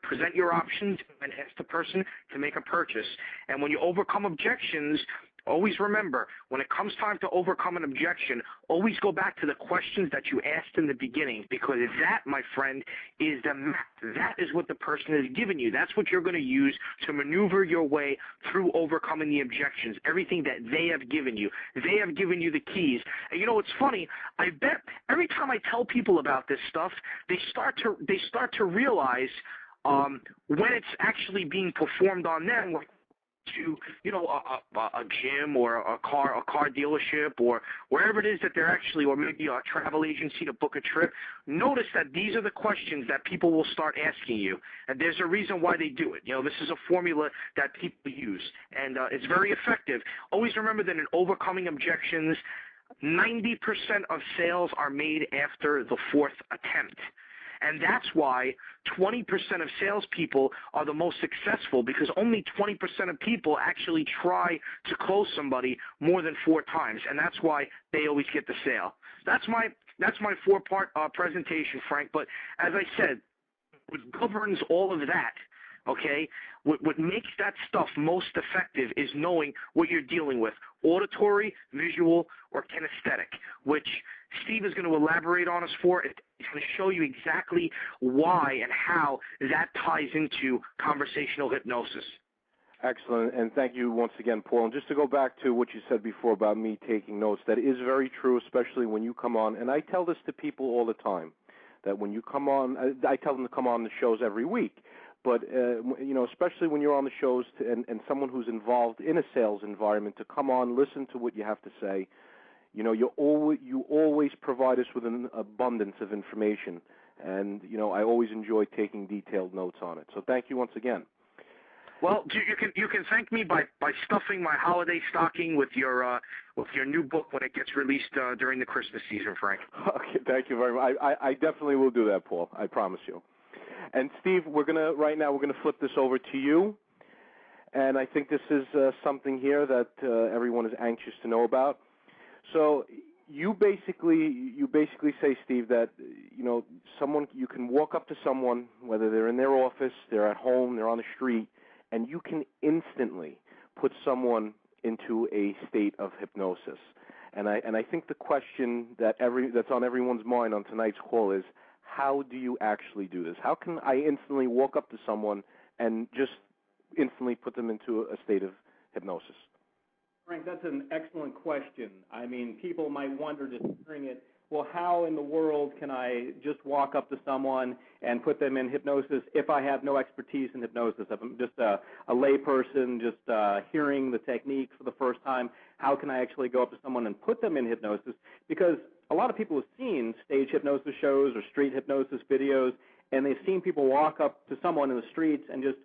Present your options and ask the person to make a purchase. And when you overcome objections, always remember, when it comes time to overcome an objection, always go back to the questions that you asked in the beginning, because that, my friend, is the map. That is what the person has given you. That's what you're going to use to maneuver your way through overcoming the objections, everything that they have given you. They have given you the keys. And it's funny, I bet every time I tell people about this stuff, they start to realize when it's actually being performed on them, like to a gym or a car dealership or wherever it is that they're actually, or maybe a travel agency to book a trip. Notice that these are the questions that people will start asking you, and there's a reason why they do it. This is a formula that people use, and it's very effective. Always remember that in overcoming objections, 90% of sales are made after the 4th attempt. And that's why 20% of salespeople are the most successful, because only 20% of people actually try to close somebody more than 4 times, and that's why they always get the sale. That's my 4-part presentation, Frank. But as I said, what governs all of that, okay, what makes that stuff most effective is knowing what you're dealing with, auditory, visual, or kinesthetic, which Steve is going to elaborate on us for. He's going to show you exactly why and how that ties into conversational hypnosis. Excellent, and thank you once again, Paul. And just to go back to what you said before about me taking notes, that is very true, especially when you come on. And I tell this to people all the time, that when you come on, I tell them to come on the shows every week. But especially when you're on the shows and someone who's involved in a sales environment, to come on, listen to what you have to say. You always provide us with an abundance of information, and I always enjoy taking detailed notes on it. So thank you once again. Well, you can thank me by stuffing my holiday stocking with your new book when it gets released during the Christmas season, Frank. Okay, thank you very much. I definitely will do that, Paul. I promise you. And Steve, we're gonna flip this over to you, and I think this is something here that everyone is anxious to know about. So you basically say, Steve, that you can walk up to someone, whether they're in their office, they're at home, they're on the street, and you can instantly put someone into a state of hypnosis. And I think the question that's on everyone's mind on tonight's call is, how do you actually do this? How can I instantly walk up to someone and just instantly put them into a state of hypnosis? Frank, that's an excellent question. I mean, people might wonder, just hearing it, well, how in the world can I just walk up to someone and put them in hypnosis if I have no expertise in hypnosis? If I'm just a layperson, just hearing the technique for the first time, how can I actually go up to someone and put them in hypnosis? Because a lot of people have seen stage hypnosis shows or street hypnosis videos, and they've seen people walk up to someone in the streets and just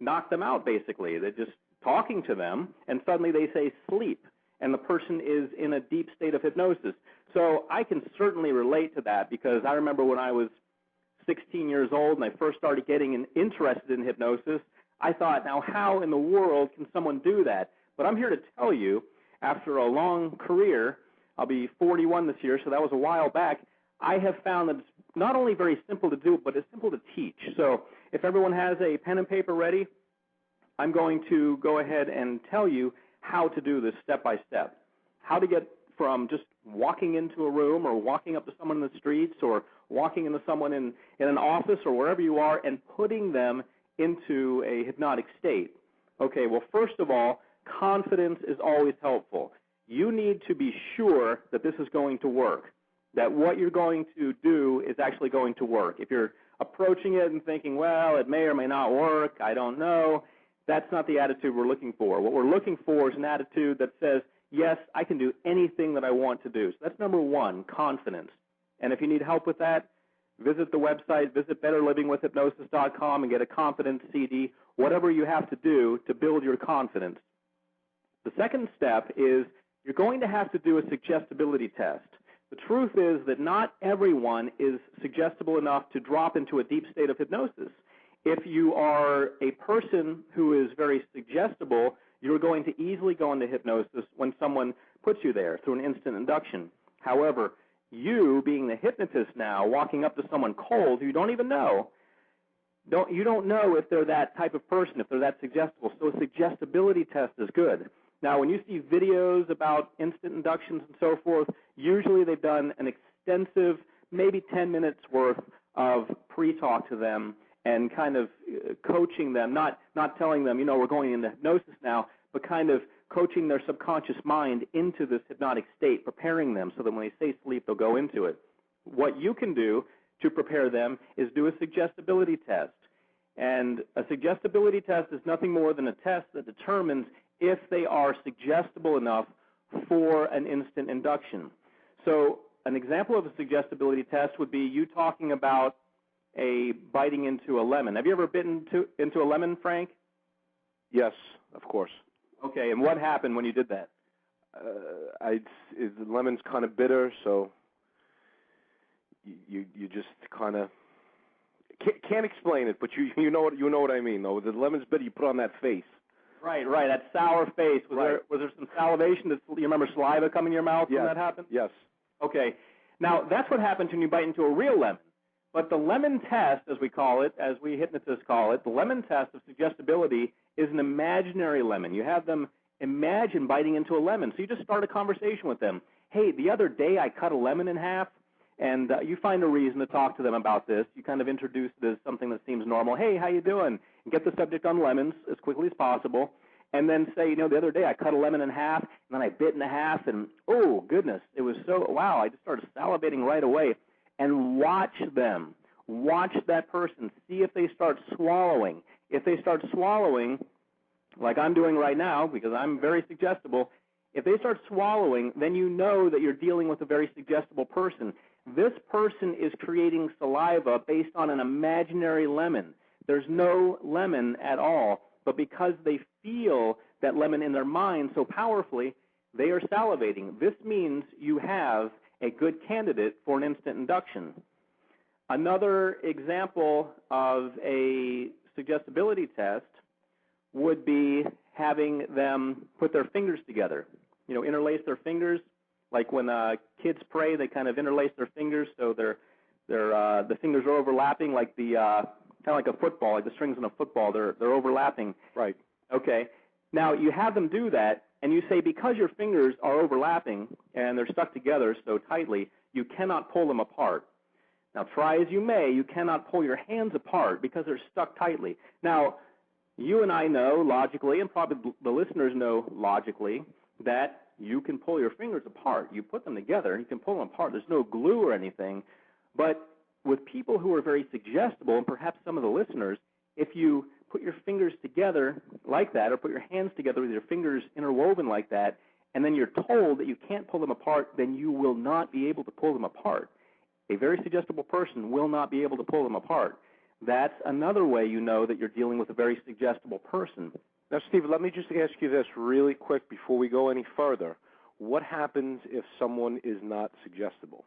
knock them out, basically. They're just talking to them, and suddenly they say sleep, and the person is in a deep state of hypnosis. So I can certainly relate to that, because I remember when I was 16 years old and I first started getting interested in hypnosis, I thought, now how in the world can someone do that? But I'm here to tell you, after a long career, I'll be 41 this year, so that was a while back, I have found that it's not only very simple to do, but it's simple to teach. So if everyone has a pen and paper ready, I'm going to go ahead and tell you how to do this step by step. How to get from just walking into a room or walking up to someone in the streets or walking into someone in an office or wherever you are and putting them into a hypnotic state. Okay, well, first of all, confidence is always helpful. You need to be sure that this is going to work, that what you're going to do is actually going to work. If you're approaching it and thinking, well, it may or may not work, I don't know, that's not the attitude we're looking for. What we're looking for is an attitude that says, yes, I can do anything that I want to do. So that's number one, confidence. And if you need help with that, visit the website, visit betterlivingwithhypnosis.com and get a confidence CD, whatever you have to do to build your confidence. The second step is you're going to have to do a suggestibility test. The truth is that not everyone is suggestible enough to drop into a deep state of hypnosis. If you are a person who is very suggestible, you're going to easily go into hypnosis when someone puts you there through an instant induction. However, you, being the hypnotist now, walking up to someone cold who you don't even know, you don't know if they're that type of person, if they're that suggestible. So a suggestibility test is good. Now, when you see videos about instant inductions and so forth, usually they've done an extensive, maybe 10 minutes worth of pre-talk to them and kind of coaching them, not telling them, we're going into hypnosis now, but kind of coaching their subconscious mind into this hypnotic state, preparing them so that when they say sleep, they'll go into it. What you can do to prepare them is do a suggestibility test. And a suggestibility test is nothing more than a test that determines if they are suggestible enough for an instant induction. So an example of a suggestibility test would be you talking about biting into a lemon. Have you ever bitten into a lemon, Frank? Yes, of course. Okay, and what happened when you did that? The lemon's kind of bitter, so you just kind of can't explain it, but you know what I mean, though. The lemon's bitter, you put on that face. Right, that sour face. Was there some salivation? You remember saliva coming in your mouth when that happened? Yes. Okay. Now, that's what happens when you bite into a real lemon. But the lemon test, as we call it, as we hypnotists call it, the lemon test of suggestibility is an imaginary lemon. You have them imagine biting into a lemon. So you just start a conversation with them. Hey, the other day I cut a lemon in half, and you find a reason to talk to them about this. You kind of introduce it as something that seems normal. Hey, how you doing? And get the subject on lemons as quickly as possible. And then say, the other day I cut a lemon in half, and then I bit in half, and oh, goodness, it was so, wow, I just started salivating right away. And watch them. Watch that person. See if they start swallowing. If they start swallowing, like I'm doing right now because I'm very suggestible, if they start swallowing, then you know that you're dealing with a very suggestible person. This person is creating saliva based on an imaginary lemon. There's no lemon at all, but because they feel that lemon in their mind so powerfully, they are salivating. This means you have a good candidate for an instant induction. Another example of a suggestibility test would be having them put their fingers together. You know, interlace their fingers. Like when kids pray, they kind of interlace their fingers so the fingers are overlapping, like the kind of like a football, like the strings in a football. They're overlapping. Right. Okay. Now you have them do that, and you say because your fingers are overlapping and they're stuck together so tightly, you cannot pull them apart. Now try as you may, you cannot pull your hands apart because they're stuck tightly. Now you and I know logically, and probably the listeners know logically, that you can pull your fingers apart. You put them together, you can pull them apart. There's no glue or anything. But with people who are very suggestible, and perhaps some of the listeners, if you put your fingers together like that, or put your hands together with your fingers interwoven like that, and then you're told that you can't pull them apart, then you will not be able to pull them apart. A very suggestible person will not be able to pull them apart. That's another way you know that you're dealing with a very suggestible person. Now, Steve, let me just ask you this really quick before we go any further. What happens if someone is not suggestible?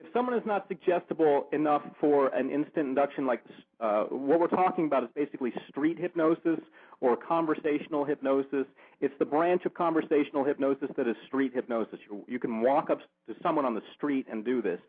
If someone is not suggestible enough for an instant induction, like what we're talking about is basically street hypnosis or conversational hypnosis. It's the branch of conversational hypnosis that is street hypnosis. You can walk up to someone on the street and do this.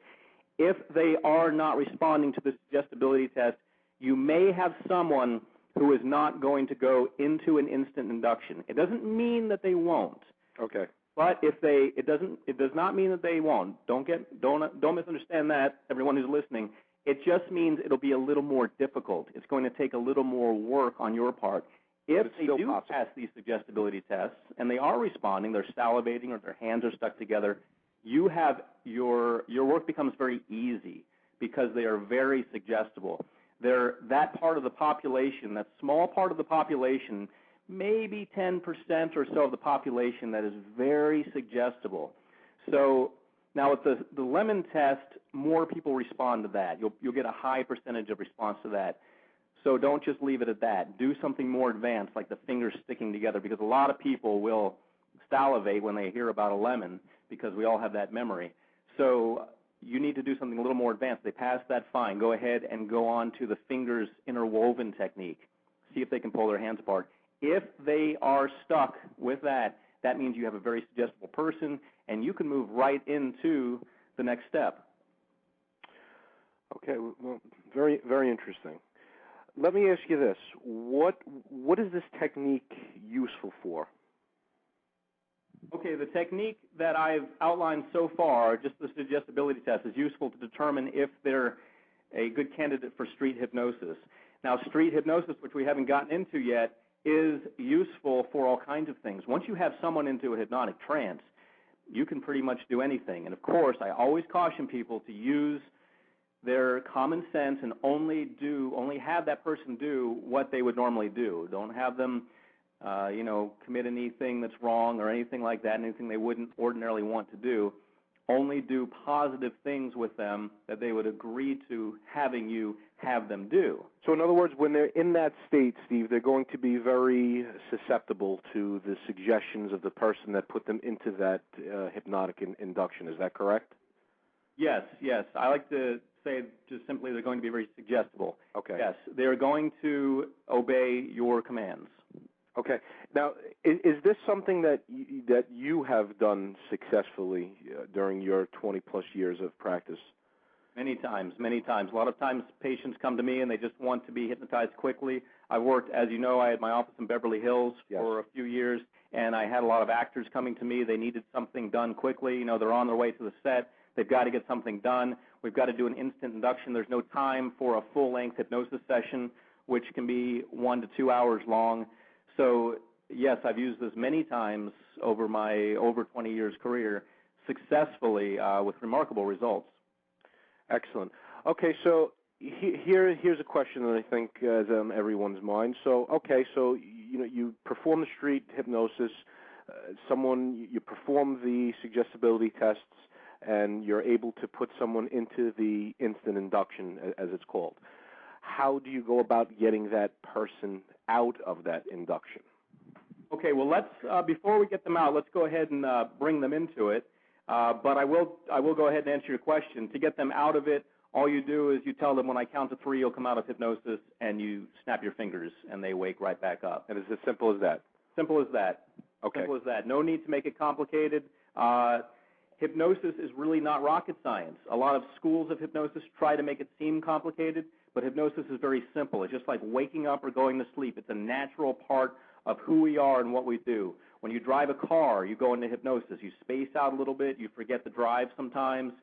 If they are not responding to the suggestibility test, you may have someone who is not going to go into an instant induction. It doesn't mean that they won't. Okay. But it does not mean that they won't. Don't misunderstand that, everyone who's listening. It just means it'll be a little more difficult. It's going to take a little more work on your part. If they do pass these suggestibility tests and they are responding, they're salivating or their hands are stuck together, you have your work becomes very easy because they are very suggestible. They're that part of the population, that small part of the population, maybe 10% or so of the population that is very suggestible. So now with the lemon test, more people respond to that. You'll get a high percentage of response to that. So don't just leave it at that. Do something more advanced, like the fingers sticking together, because a lot of people will salivate when they hear about a lemon because we all have that memory. So you need to do something a little more advanced. They pass that, fine. Go ahead and go on to the fingers interwoven technique. See if they can pull their hands apart. If they are stuck with that, that means you have a very suggestible person, and you can move right into the next step. Okay, well, very, very interesting. Let me ask you this. What is this technique useful for? Okay, the technique that I've outlined so far, just the suggestibility test, is useful to determine if they're a good candidate for street hypnosis. Now, street hypnosis, which we haven't gotten into yet, is useful for all kinds of things. Once you have someone into a hypnotic trance, you can pretty much do anything. And, of course, I always caution people to use their common sense and only have that person do what they would normally do. Don't have them commit anything that's wrong or anything like that, anything they wouldn't ordinarily want to do. Only do positive things with them that they would agree to having you have them do. So in other words, when they're in that state, Steve, they're going to be very susceptible to the suggestions of the person that put them into that hypnotic induction. Is that correct? Yes. I like to say just simply they're going to be very suggestible. Okay. Yes, they're going to obey your commands. Okay. Now, is this something that you have done successfully during your 20-plus years of practice? Many times. A lot of times patients come to me and they just want to be hypnotized quickly. I've worked, as you know, I had my office in Beverly Hills for a few years, and I had a lot of actors coming to me. They needed something done quickly. They're on their way to the set. They've got to get something done. We've got to do an instant induction. There's no time for a full-length hypnosis session, which can be 1 to 2 hours long. So, yes, I've used this many times over my over 20 years career successfully with remarkable results. Excellent. Okay, so Here's a question that I think is on everyone's mind. So, okay, so you perform the street hypnosis. You perform the suggestibility tests, and you're able to put someone into the instant induction, as it's called. How do you go about getting that person out of that induction? Okay, well, let's before we get them out, let's go ahead and bring them into it. But I will go ahead and answer your question. To get them out of it, all you do is you tell them when I count to 3, you'll come out of hypnosis, and you snap your fingers, and they wake right back up. And it's as simple as that? Simple as that. Okay. Simple as that. No need to make it complicated. Hypnosis is really not rocket science. A lot of schools of hypnosis try to make it seem complicated, but hypnosis is very simple. It's just like waking up or going to sleep. It's a natural part of who we are and what we do. When you drive a car, you go into hypnosis. You space out a little bit. You forget to drive sometimes.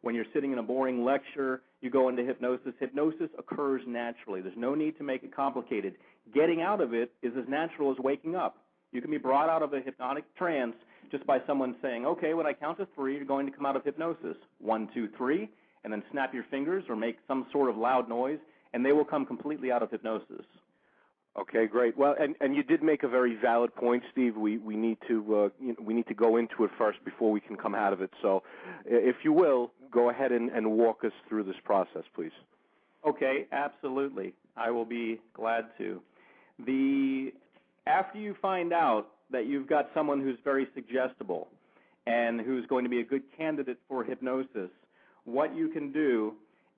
When you're sitting in a boring lecture, you go into hypnosis. Hypnosis occurs naturally. There's no need to make it complicated. Getting out of it is as natural as waking up. You can be brought out of a hypnotic trance just by someone saying, okay, when I count to 3, you're going to come out of hypnosis. 1, 2, 3, and then snap your fingers or make some sort of loud noise, and they will come completely out of hypnosis. Okay, great. Well, and you did make a very valid point, Steve. We need to go into it first before we can come out of it. So, if you will, go ahead and walk us through this process, please. Okay, absolutely. I will be glad to. After you find out that you've got someone who's very suggestible and who's going to be a good candidate for hypnosis, what you can do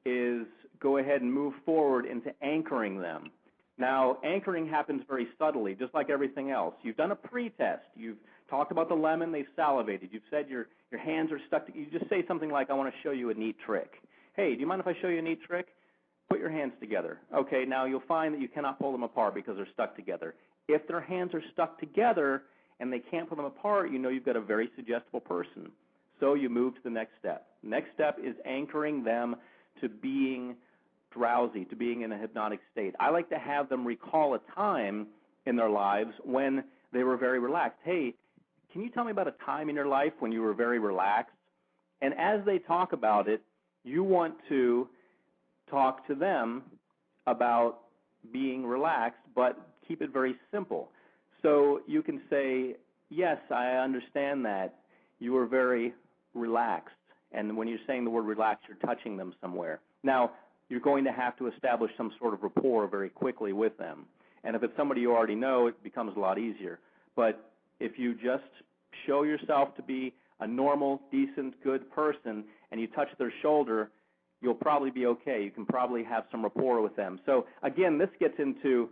is go ahead and move forward into anchoring them. Now, anchoring happens very subtly, just like everything else. You've done a pre-test. You've talked about the lemon. They've salivated. You've said your hands are stuck. You just say something like, I want to show you a neat trick. Hey, do you mind if I show you a neat trick? Put your hands together. Okay, now you'll find that you cannot pull them apart because they're stuck together. If their hands are stuck together and they can't pull them apart, you know you've got a very suggestible person. So you move to the next step. Next step is anchoring them to being drowsy, to being in a hypnotic state. I like to have them recall a time in their lives when they were very relaxed. Hey, can you tell me about a time in your life when you were very relaxed? And as they talk about it, you want to talk to them about being relaxed, but keep it very simple. So you can say, yes, I understand that you were very relaxed. And when you're saying the word relaxed, you're touching them somewhere. Now, you're going to have to establish some sort of rapport very quickly with them. And if it's somebody you already know, it becomes a lot easier. But if you just show yourself to be a normal, decent, good person, and you touch their shoulder, you'll probably be okay. You can probably have some rapport with them. So, again, this gets into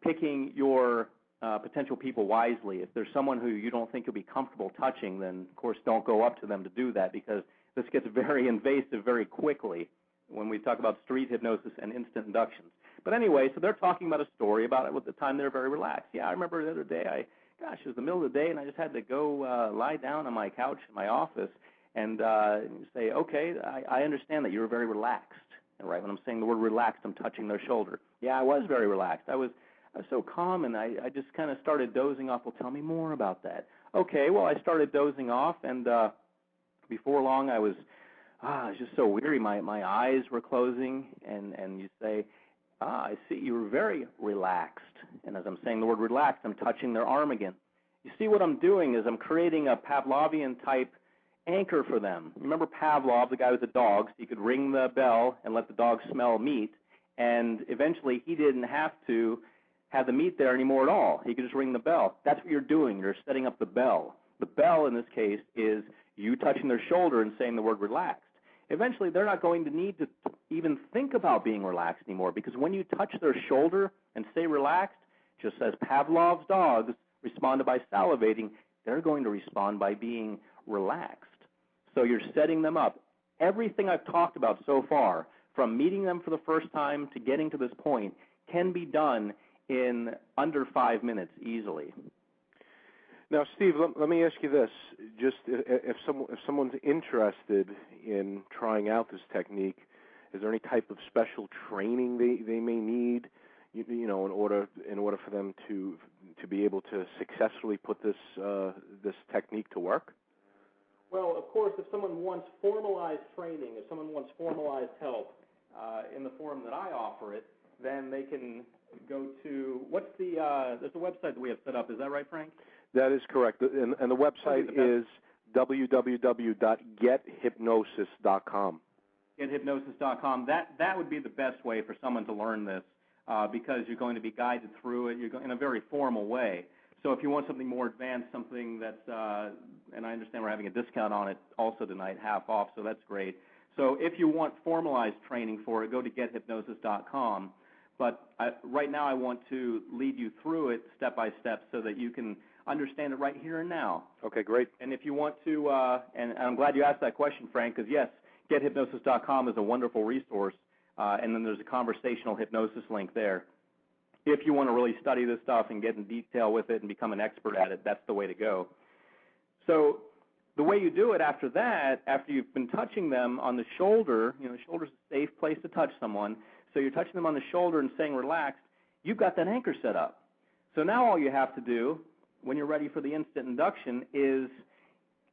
picking your potential people wisely. If there's someone who you don't think you'll be comfortable touching, then, of course, don't go up to them to do that, because this gets very invasive very quickly when we talk about street hypnosis and instant inductions. But anyway, so they're talking about a story about it at the time they're very relaxed. Yeah, I remember the other day, it was the middle of the day, and I just had to go lie down on my couch in my office and say, okay, I understand that you were very relaxed. And right when I'm saying the word relaxed, I'm touching their shoulder. Yeah, I was very relaxed. I was so calm, and I just kind of started dozing off. Well, tell me more about that. Okay, well, I started dozing off, and before long I was just so weary. My eyes were closing, and you say, I see, you were very relaxed. And as I'm saying the word relaxed, I'm touching their arm again. You see, what I'm doing is I'm creating a Pavlovian-type anchor for them. Remember Pavlov, the guy with the dogs? He could ring the bell and let the dog smell meat, and eventually he didn't have to have the meat there anymore at all. He could just ring the bell. That's what you're doing. You're setting up the bell. The bell, in this case, is you touching their shoulder and saying the word relaxed. Eventually, they're not going to need to even think about being relaxed anymore, because when you touch their shoulder and say relaxed, just as Pavlov's dogs responded by salivating, they're going to respond by being relaxed. So you're setting them up. Everything I've talked about so far, from meeting them for the first time to getting to this point, can be done in under 5 minutes easily. Now, Steve, let me ask you this. Just if someone's interested in trying out this technique, is there any type of special training they may need, in order for them to be able to successfully put this technique to work? Well, of course, if someone wants formalized training, if someone wants formalized help, in the form that I offer it, then they can go to, there's a website that we have set up. Is that right, Frank? That is correct. And the website is www.gethypnosis.com. Gethypnosis.com. That would be the best way for someone to learn this because you're going to be guided through it in a very formal way. So if you want something more advanced, something that's, and I understand we're having a discount on it also tonight, half off, so that's great. So if you want formalized training for it, go to gethypnosis.com. But right now I want to lead you through it step by step so that you can understand it right here and now. Okay, great. And if you want to, and I'm glad you asked that question, Frank, because yes, gethypnosis.com is a wonderful resource, and then there's a conversational hypnosis link there. If you want to really study this stuff and get in detail with it and become an expert at it, that's the way to go. So the way you do it after that, after you've been touching them on the shoulder, the shoulder's a safe place to touch someone, so you're touching them on the shoulder and saying relaxed, you've got that anchor set up. So now all you have to do when you're ready for the instant induction is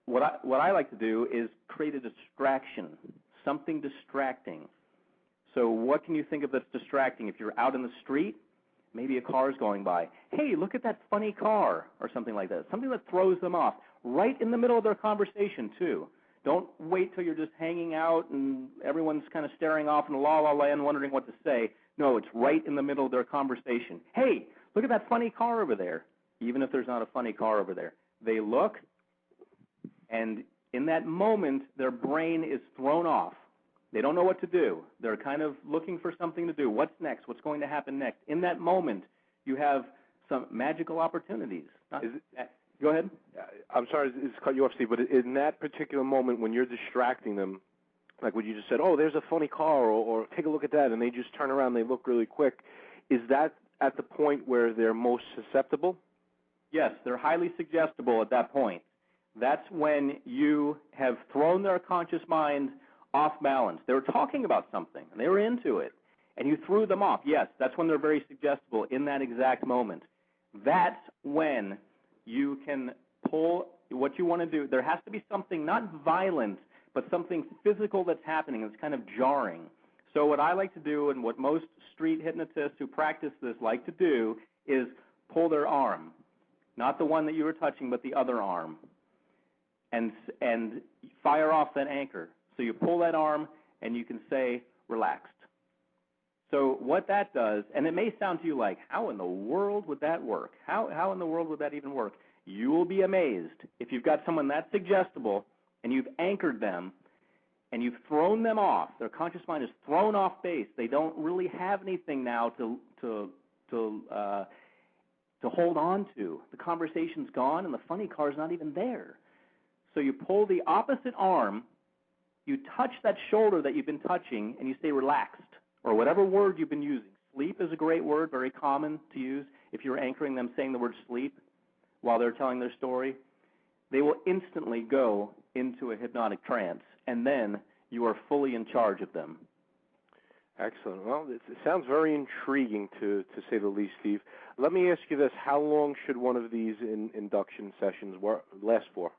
what I like to do is create a distraction, something distracting. So what can you think of that's distracting? If you're out in the street, maybe a car is going by. Hey, look at that funny car, or something like that. Something that throws them off, right in the middle of their conversation, too. Don't wait till you're just hanging out and everyone's kind of staring off in the la-la land wondering what to say. No, it's right in the middle of their conversation. Hey, look at that funny car over there, even if there's not a funny car over there. They look, and in that moment, their brain is thrown off. They don't know what to do. They're kind of looking for something to do. What's next? What's going to happen next? In that moment, you have some magical opportunities. Go ahead. I'm sorry to cut you off, Steve, but in that particular moment when you're distracting them, like what you just said, oh, there's a funny car, or take a look at that, and they just turn around and they look really quick, is that at the point where they're most susceptible? Yes, they're highly suggestible at that point. That's when you have thrown their conscious mind off balance. They were talking about something, and they were into it, and you threw them off. Yes, that's when they're very suggestible in that exact moment. That's when you can pull what you want to do. There has to be something not violent, but something physical that's happening. It's kind of jarring. So what I like to do, and what most street hypnotists who practice this like to do, is pull their arm. Not the one that you were touching, but the other arm. And fire off that anchor. So you pull that arm, and you can say, relaxed. So what that does, and it may sound to you like, how in the world would that work? How in the world would that even work? You will be amazed if you've got someone that suggestible, and you've anchored them, and you've thrown them off. Their conscious mind is thrown off base. They don't really have anything now to hold on to. The conversation's gone, and the funny car's not even there. So you pull the opposite arm, you touch that shoulder that you've been touching, and you say relaxed, or whatever word you've been using. Sleep is a great word, very common to use. If you're anchoring them saying the word sleep while they're telling their story, they will instantly go into a hypnotic trance, and then you are fully in charge of them. Excellent. Well, it sounds very intriguing, to say the least, Steve. Let me ask you this. How long should one of these induction sessions last for?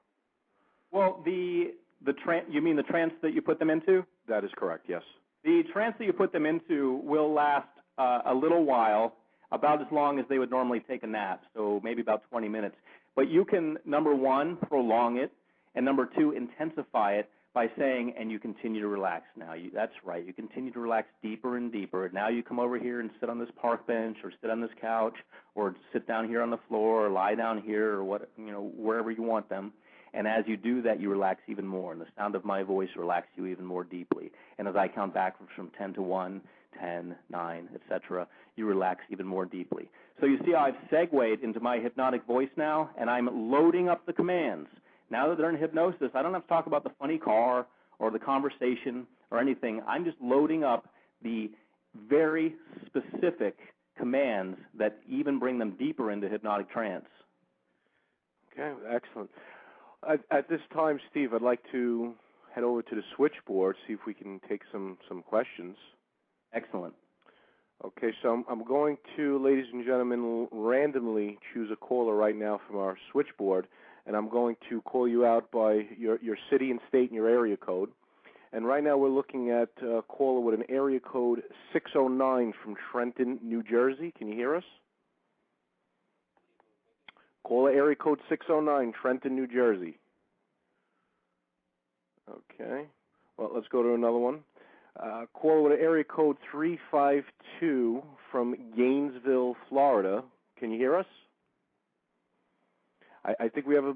Well, you mean the trance that you put them into? That is correct, yes. The trance that you put them into will last a little while, about as long as they would normally take a nap, so maybe about 20 minutes. But you can, number one, prolong it, and number two, intensify it by saying, and you continue to relax now. That's right. You continue to relax deeper and deeper. Now you come over here and sit on this park bench or sit on this couch or sit down here on the floor or lie down here or wherever you want them. And as you do that, you relax even more. And the sound of my voice relaxes you even more deeply. And as I count backwards from 10 to 1, 10, 9, etc., you relax even more deeply. So you see how I've segued into my hypnotic voice now, and I'm loading up the commands. Now that they're in hypnosis, I don't have to talk about the funny car or the conversation or anything. I'm just loading up the very specific commands that even bring them deeper into hypnotic trance. Okay, excellent. At this time, Steve, I'd like to head over to the switchboard, see if we can take some questions. Excellent. Okay, so I'm going to, ladies and gentlemen, randomly choose a caller right now from our switchboard, and I'm going to call you out by your city and state and your area code. And right now we're looking at a caller with an area code 609 from Trenton, New Jersey. Can you hear us? Caller area code 609, Trenton, New Jersey. Okay. Well, let's go to another one. Caller with area code 352 from Gainesville, Florida. Can you hear us? I think we have a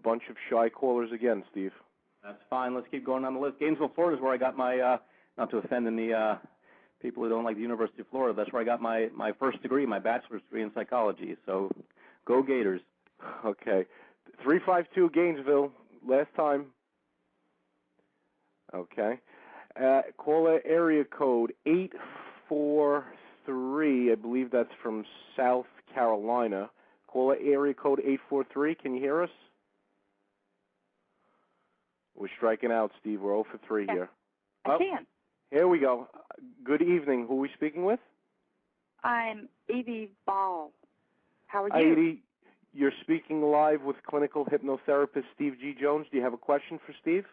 bunch of shy callers again, Steve. That's fine. Let's keep going on the list. Gainesville, Florida is where I got my, not to offend any people who don't like the University of Florida, that's where I got my first degree, my bachelor's degree in psychology. So go Gators. Okay. 352 Gainesville, last time. Okay. Caller area code 843, I believe that's from South Carolina. Caller area code 843, can you hear us? We're striking out, Steve. We're 0 for 3 here. I can. Here we go. Good evening. Who are we speaking with? I'm Evie Ball. How are Hi, you? Edie. You're speaking live with clinical hypnotherapist Steve G. Jones. Do you have a question for Steve?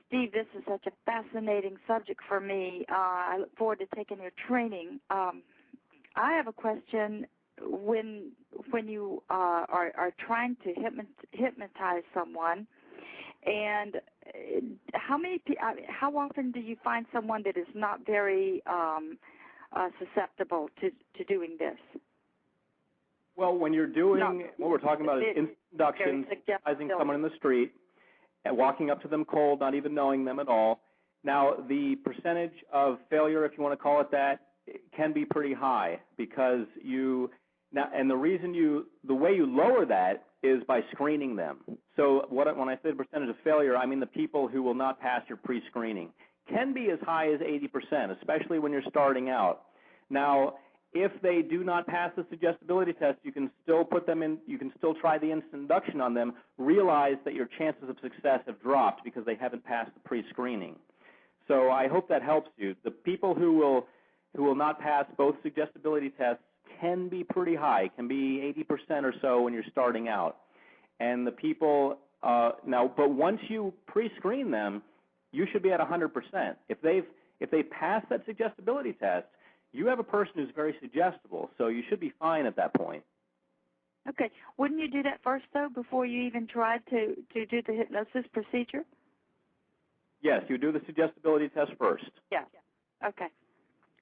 Steve, this is such a fascinating subject for me. I look forward to taking your training. I have a question. When you are trying to hypnotize someone, and how often do you find someone that is not very susceptible to doing this? Well, when you're doing what we're talking about is induction, hypnotizing someone in the street, and walking up to them cold, not even knowing them at all. Now, the percentage of failure, if you want to call it that, can be pretty high because and the way you lower that is by screening them. So when I say the percentage of failure, I mean the people who will not pass your pre-screening. Can be as high as 80%, especially when you're starting out. Now, if they do not pass the suggestibility test, you can still put them in, you can still try the instant induction on them, realize that your chances of success have dropped because they haven't passed the pre-screening. So I hope that helps you. The people who will not pass both suggestibility tests can be pretty high, can be 80% or so when you're starting out. And the people, but once you pre-screen them, you should be at 100%. If they pass that suggestibility test, you have a person who's very suggestible, so you should be fine at that point. Okay. Wouldn't you do that first, though, before you even tried to do the hypnosis procedure? Yes, you do the suggestibility test first. Yeah. Okay.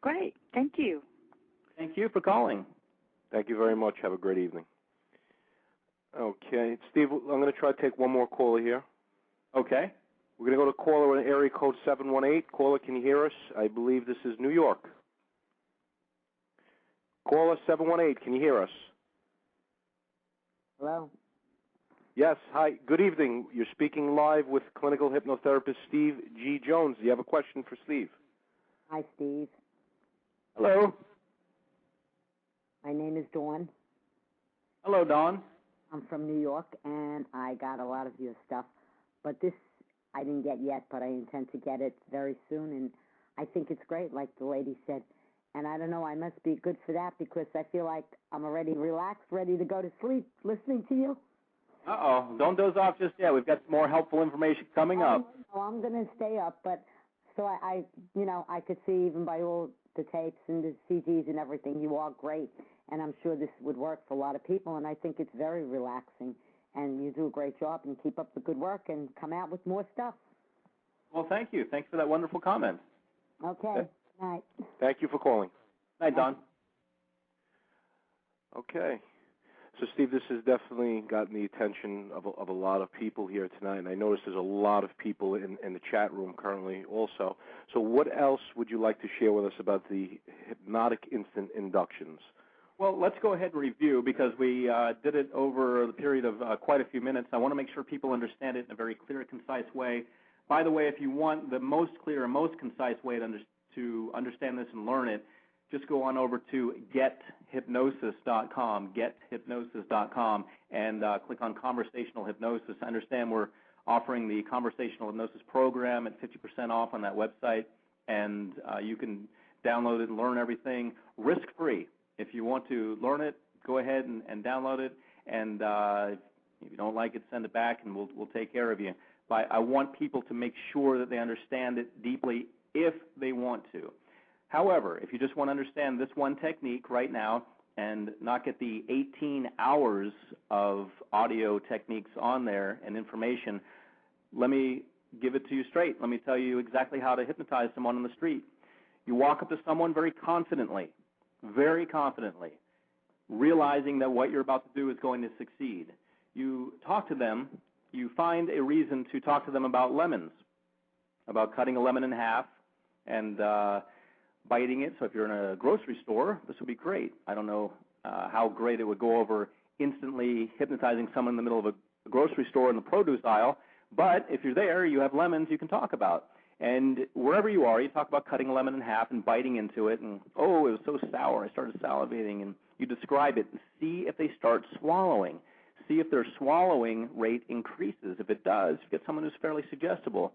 Great. Thank you. Thank you for calling. Thank you very much. Have a great evening. Okay. Steve, I'm going to try to take one more caller here. Okay. We're going to go to caller with area code 718. Caller, can you hear us? I believe this is New York. Caller 718, can you hear us? Hello? Yes, hi. Good evening. You're speaking live with clinical hypnotherapist Steve G. Jones. Do you have a question for Steve? Hi, Steve. Hello. My name is Dawn. Hello, Dawn. I'm from New York, and I got a lot of your stuff. But this I didn't get yet, but I intend to get it very soon. And I think it's great, like the lady said. And I don't know, I must be good for that because I feel like I'm already relaxed, ready to go to sleep listening to you. Uh-oh. Don't doze off just yet. We've got some more helpful information coming up. No, I'm going to stay up, but so I could see even by all the tapes and the CDs and everything, you are great. And I'm sure this would work for a lot of people, and I think it's very relaxing. And you do a great job, and keep up the good work and come out with more stuff. Well, thank you. Thanks for that wonderful comment. Okay. Good night. Thank you for calling. Night, Don. Okay. So, Steve, this has definitely gotten the attention of a lot of people here tonight, and I notice there's a lot of people in the chat room currently also. So what else would you like to share with us about the hypnotic instant inductions? Well, let's go ahead and review because we did it over the period of quite a few minutes. I want to make sure people understand it in a very clear, concise way. By the way, if you want the most clear and most concise way to understand this and learn it, just go on over to gethypnosis.com, gethypnosis.com, and click on Conversational Hypnosis. I understand we're offering the Conversational Hypnosis program at 50% off on that website, and you can download it and learn everything risk-free. If you want to learn it, go ahead and download it, and if you don't like it, send it back, and we'll take care of you. but I want people to make sure that they understand it deeply if they want to. However, if you just want to understand this one technique right now and not get the 18 hours of audio techniques on there and information, let me give it to you straight. Let me tell you exactly how to hypnotize someone on the street. You walk up to someone very confidently, realizing that what you're about to do is going to succeed. You talk to them. You find a reason to talk to them about lemons, about cutting a lemon in half and biting it. So if you're in a grocery store, this would be great. I don't know how great it would go over instantly hypnotizing someone in the middle of a grocery store in the produce aisle, but if you're there, you have lemons you can talk about. And wherever you are, you talk about cutting a lemon in half and biting into it, and, oh, it was so sour, I started salivating, and you describe it and see if they start swallowing. See if their swallowing rate increases. If it does, you get someone who's fairly suggestible.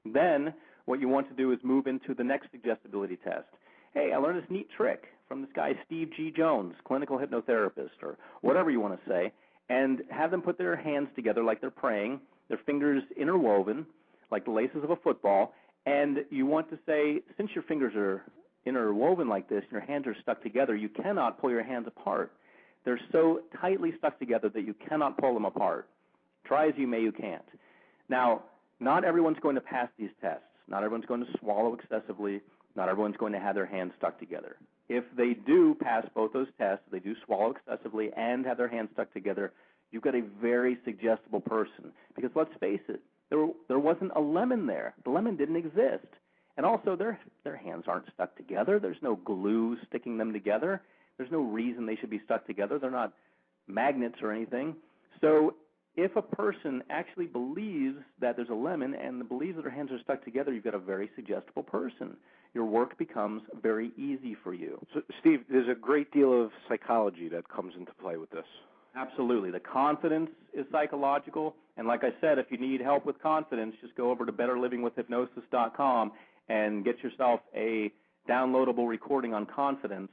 Then what you want to do is move into the next suggestibility test. Hey, I learned this neat trick from this guy Steve G. Jones, clinical hypnotherapist, or whatever you want to say, and have them put their hands together like they're praying, their fingers interwoven like the laces of a football, and you want to say, since your fingers are interwoven like this and your hands are stuck together, you cannot pull your hands apart. They're so tightly stuck together that you cannot pull them apart. Try as you may, you can't. Now, not everyone's going to pass these tests. Not everyone's going to swallow excessively. Not everyone's going to have their hands stuck together. If they do pass both those tests, they do swallow excessively and have their hands stuck together, you've got a very suggestible person. Because let's face it, there wasn't a lemon there. The lemon didn't exist. And also, their hands aren't stuck together. There's no glue sticking them together. There's no reason they should be stuck together. They're not magnets or anything. So if a person actually believes that there's a lemon and believes that their hands are stuck together, you've got a very suggestible person. Your work becomes very easy for you. So, Steve, there's a great deal of psychology that comes into play with this. Absolutely. The confidence is psychological. And like I said, if you need help with confidence, just go over to betterlivingwithhypnosis.com and get yourself a downloadable recording on confidence.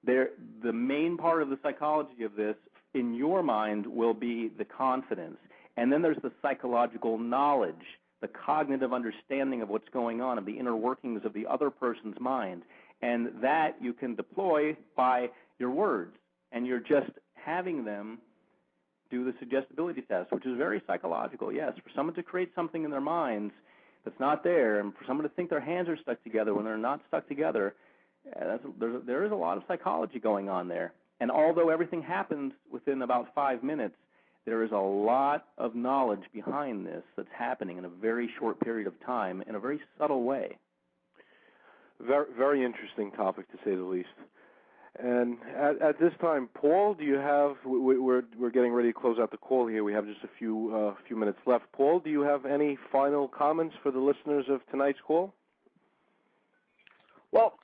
The main part of the psychology of this, in your mind, will be the confidence. And then there's the psychological knowledge, the cognitive understanding of what's going on, of the inner workings of the other person's mind. And that you can deploy by your words. And you're just having them do the suggestibility test, which is very psychological. Yes, for someone to create something in their minds that's not there, and for someone to think their hands are stuck together when they're not stuck together, there is a lot of psychology going on there. And although everything happens within about 5 minutes, there is a lot of knowledge behind this that's happening in a very short period of time in a very subtle way. Very, very interesting topic, to say the least. And at this time, Paul, do you have? We're getting ready to close out the call here. We have just a few minutes left. Paul, do you have any final comments for the listeners of tonight's call? Well,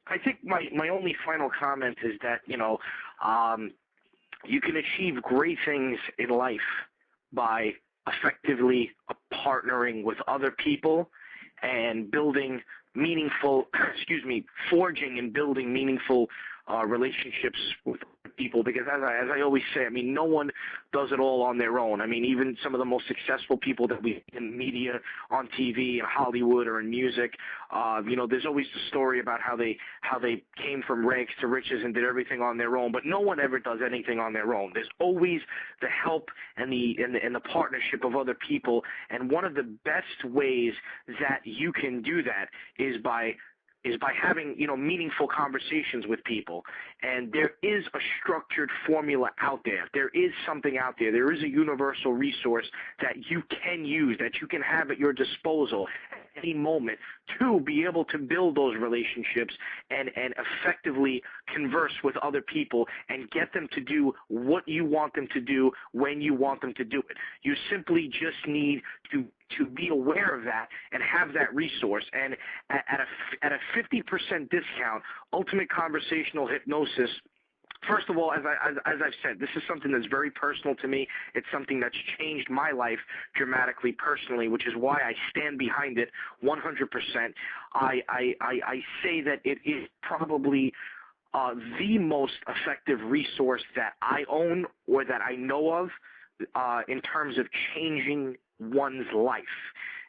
I think my only final comment is that you can achieve great things in life by effectively partnering with other people and building meaningful, forging and building meaningful relationships with people, because as I always say, I mean, no one does it all on their own. I mean, even some of the most successful people that we see in media, on TV, in Hollywood, or in music, there's always the story about how they came from rags to riches and did everything on their own, but no one ever does anything on their own. There's always the help and the partnership of other people, and one of the best ways that you can do that is by having, meaningful conversations with people. And there is a structured formula out there. There is something out there. There is a universal resource that you can use, that you can have at your disposal at any moment to be able to build those relationships and effectively converse with other people and get them to do what you want them to do when you want them to do it. You simply just need to be aware of that and have that resource. And at a 50% discount, Ultimate Conversational Hypnosis, first of all, as I've said, this is something that's very personal to me. It's something that's changed my life dramatically personally, which is why I stand behind it 100%. I say that it is probably the most effective resource that I own or that I know of in terms of changing one's life.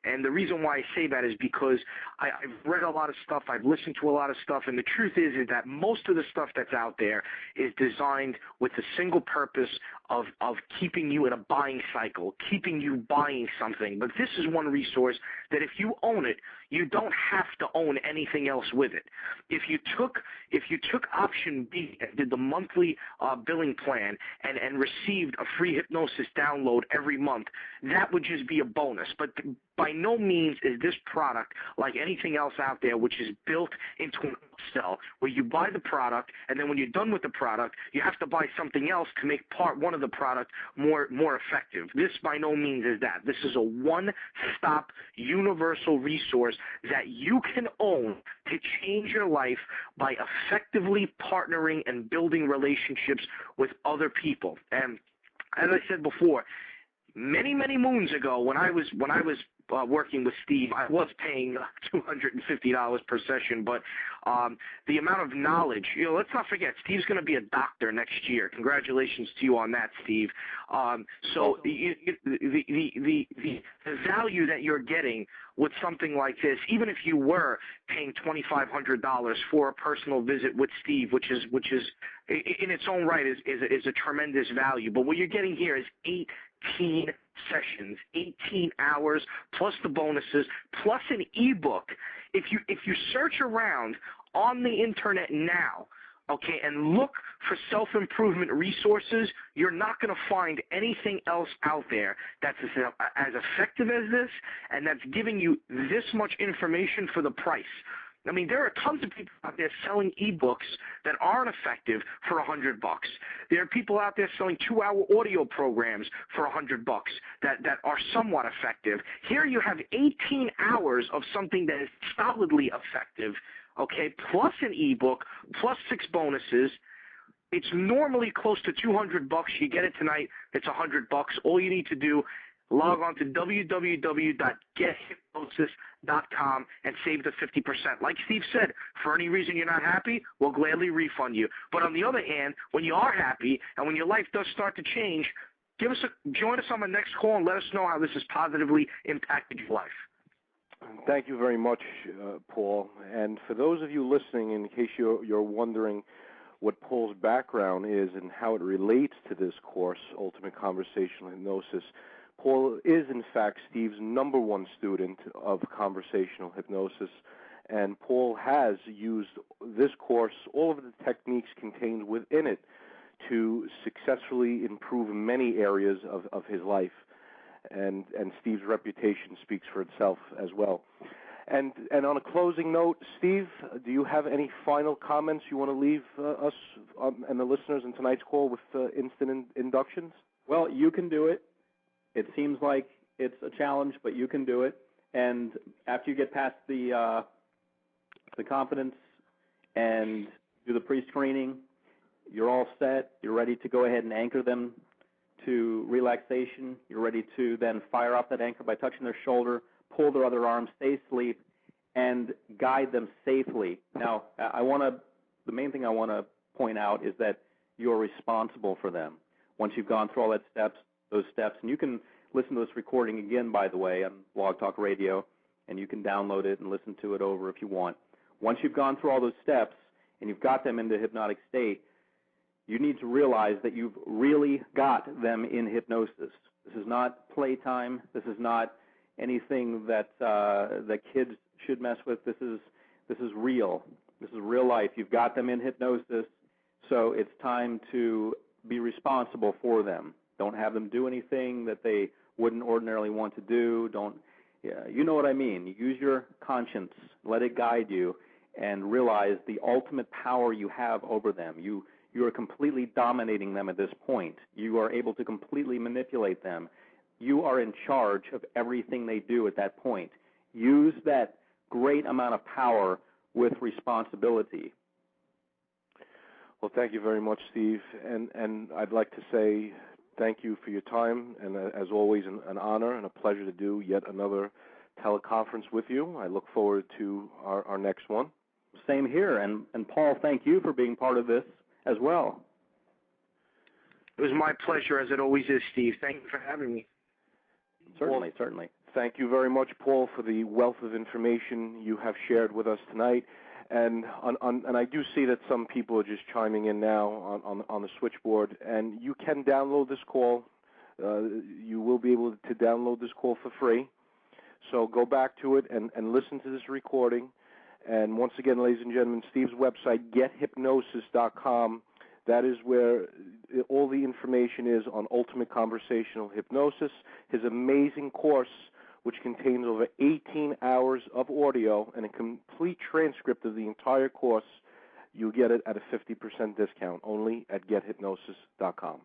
And the reason why I say that is because I've read a lot of stuff, I've listened to a lot of stuff, and the truth is that most of the stuff that's out there is designed with the single purpose of keeping you in a buying cycle, keeping you buying something. But this is one resource that if you own it, you don't have to own anything else with it. If you took option B and did the monthly billing plan and received a free hypnosis download every month, that would just be a bonus. But by no means is this product like anything else out there, which is built into an upsell, where you buy the product, and then when you're done with the product, you have to buy something else to make part one of the product more effective. This by no means is that. This is a one-stop universal resource that you can own to change your life by effectively partnering and building relationships with other people. And as I said before, many moons ago, when I was working with Steve, I was paying $250 per session, but the amount of knowledge, let's not forget, Steve's going to be a doctor next year. Congratulations to you on that, Steve. So the value that you're getting with something like this, even if you were paying $2,500 for a personal visit with Steve, which is in its own right is a tremendous value, but what you're getting here is 18 sessions, 18 hours, plus the bonuses, plus an ebook. If you search around on the internet now, okay, and look for self-improvement resources, you're not going to find anything else out there that's as effective as this and that's giving you this much information for the price. I mean, there are tons of people out there selling ebooks that aren't effective for $100. There are people out there selling 2-hour audio programs for $100 that are somewhat effective. Here you have 18 hours of something that is solidly effective, okay, plus an ebook, plus 6 bonuses. It's normally close to $200. You get it tonight. It's $100. All you need to do, log on to www.gethypnosis.com and save the 50%. Like Steve said, for any reason you're not happy, we'll gladly refund you. But on the other hand, when you are happy and when your life does start to change, join us on the next call and let us know how this has positively impacted your life. Thank you very much, Paul. And for those of you listening, in case you're wondering what Paul's background is and how it relates to this course, Ultimate Conversational Hypnosis, Paul is, in fact, Steve's #1 student of conversational hypnosis, and Paul has used this course, all of the techniques contained within it, to successfully improve many areas of his life, and Steve's reputation speaks for itself as well. And on a closing note, Steve, do you have any final comments you want to leave us and the listeners in tonight's call with instant inductions? Well, you can do it. It seems like it's a challenge, but you can do it. And after you get past the confidence and do the pre-screening, you're all set. You're ready to go ahead and anchor them to relaxation. You're ready to then fire off that anchor by touching their shoulder, pull their other arm, stay asleep, and guide them safely. Now, the main thing I want to point out is that you're responsible for them. Once you've gone through all those steps, and you can listen to this recording again, by the way, on Blog Talk Radio, and you can download it and listen to it over if you want. Once you've gone through all those steps and you've got them into a hypnotic state, you need to realize that you've really got them in hypnosis. This is not playtime. This is not anything that kids should mess with. This is real. This is real life. You've got them in hypnosis, so it's time to be responsible for them. Don't have them do anything that they wouldn't ordinarily want to do. You know what I mean. Use your conscience. Let it guide you, and realize the ultimate power you have over them. You are completely dominating them at this point. You are able to completely manipulate them. You are in charge of everything they do at that point. Use that great amount of power with responsibility. Well, thank you very much, Steve. And I'd like to say thank you for your time, and as always, an honor and a pleasure to do yet another teleconference with you. I look forward to our next one. Same here. And Paul, thank you for being part of this as well. It was my pleasure, as it always is, Steve. Thank you for having me. Certainly, certainly. Thank you very much, Paul, for the wealth of information you have shared with us tonight. And I do see that some people are just chiming in now on the switchboard. And you can download this call. You will be able to download this call for free. So go back to it and listen to this recording. And once again, ladies and gentlemen, Steve's website, gethypnosis.com. That is where all the information is on ultimate conversational hypnosis. His amazing course, which contains over 18 hours of audio and a complete transcript of the entire course, you'll get it at a 50% discount only at gethypnosis.com.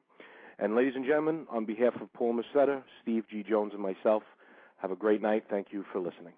And ladies and gentlemen, on behalf of Paul Macetta, Steve G. Jones, and myself, have a great night. Thank you for listening.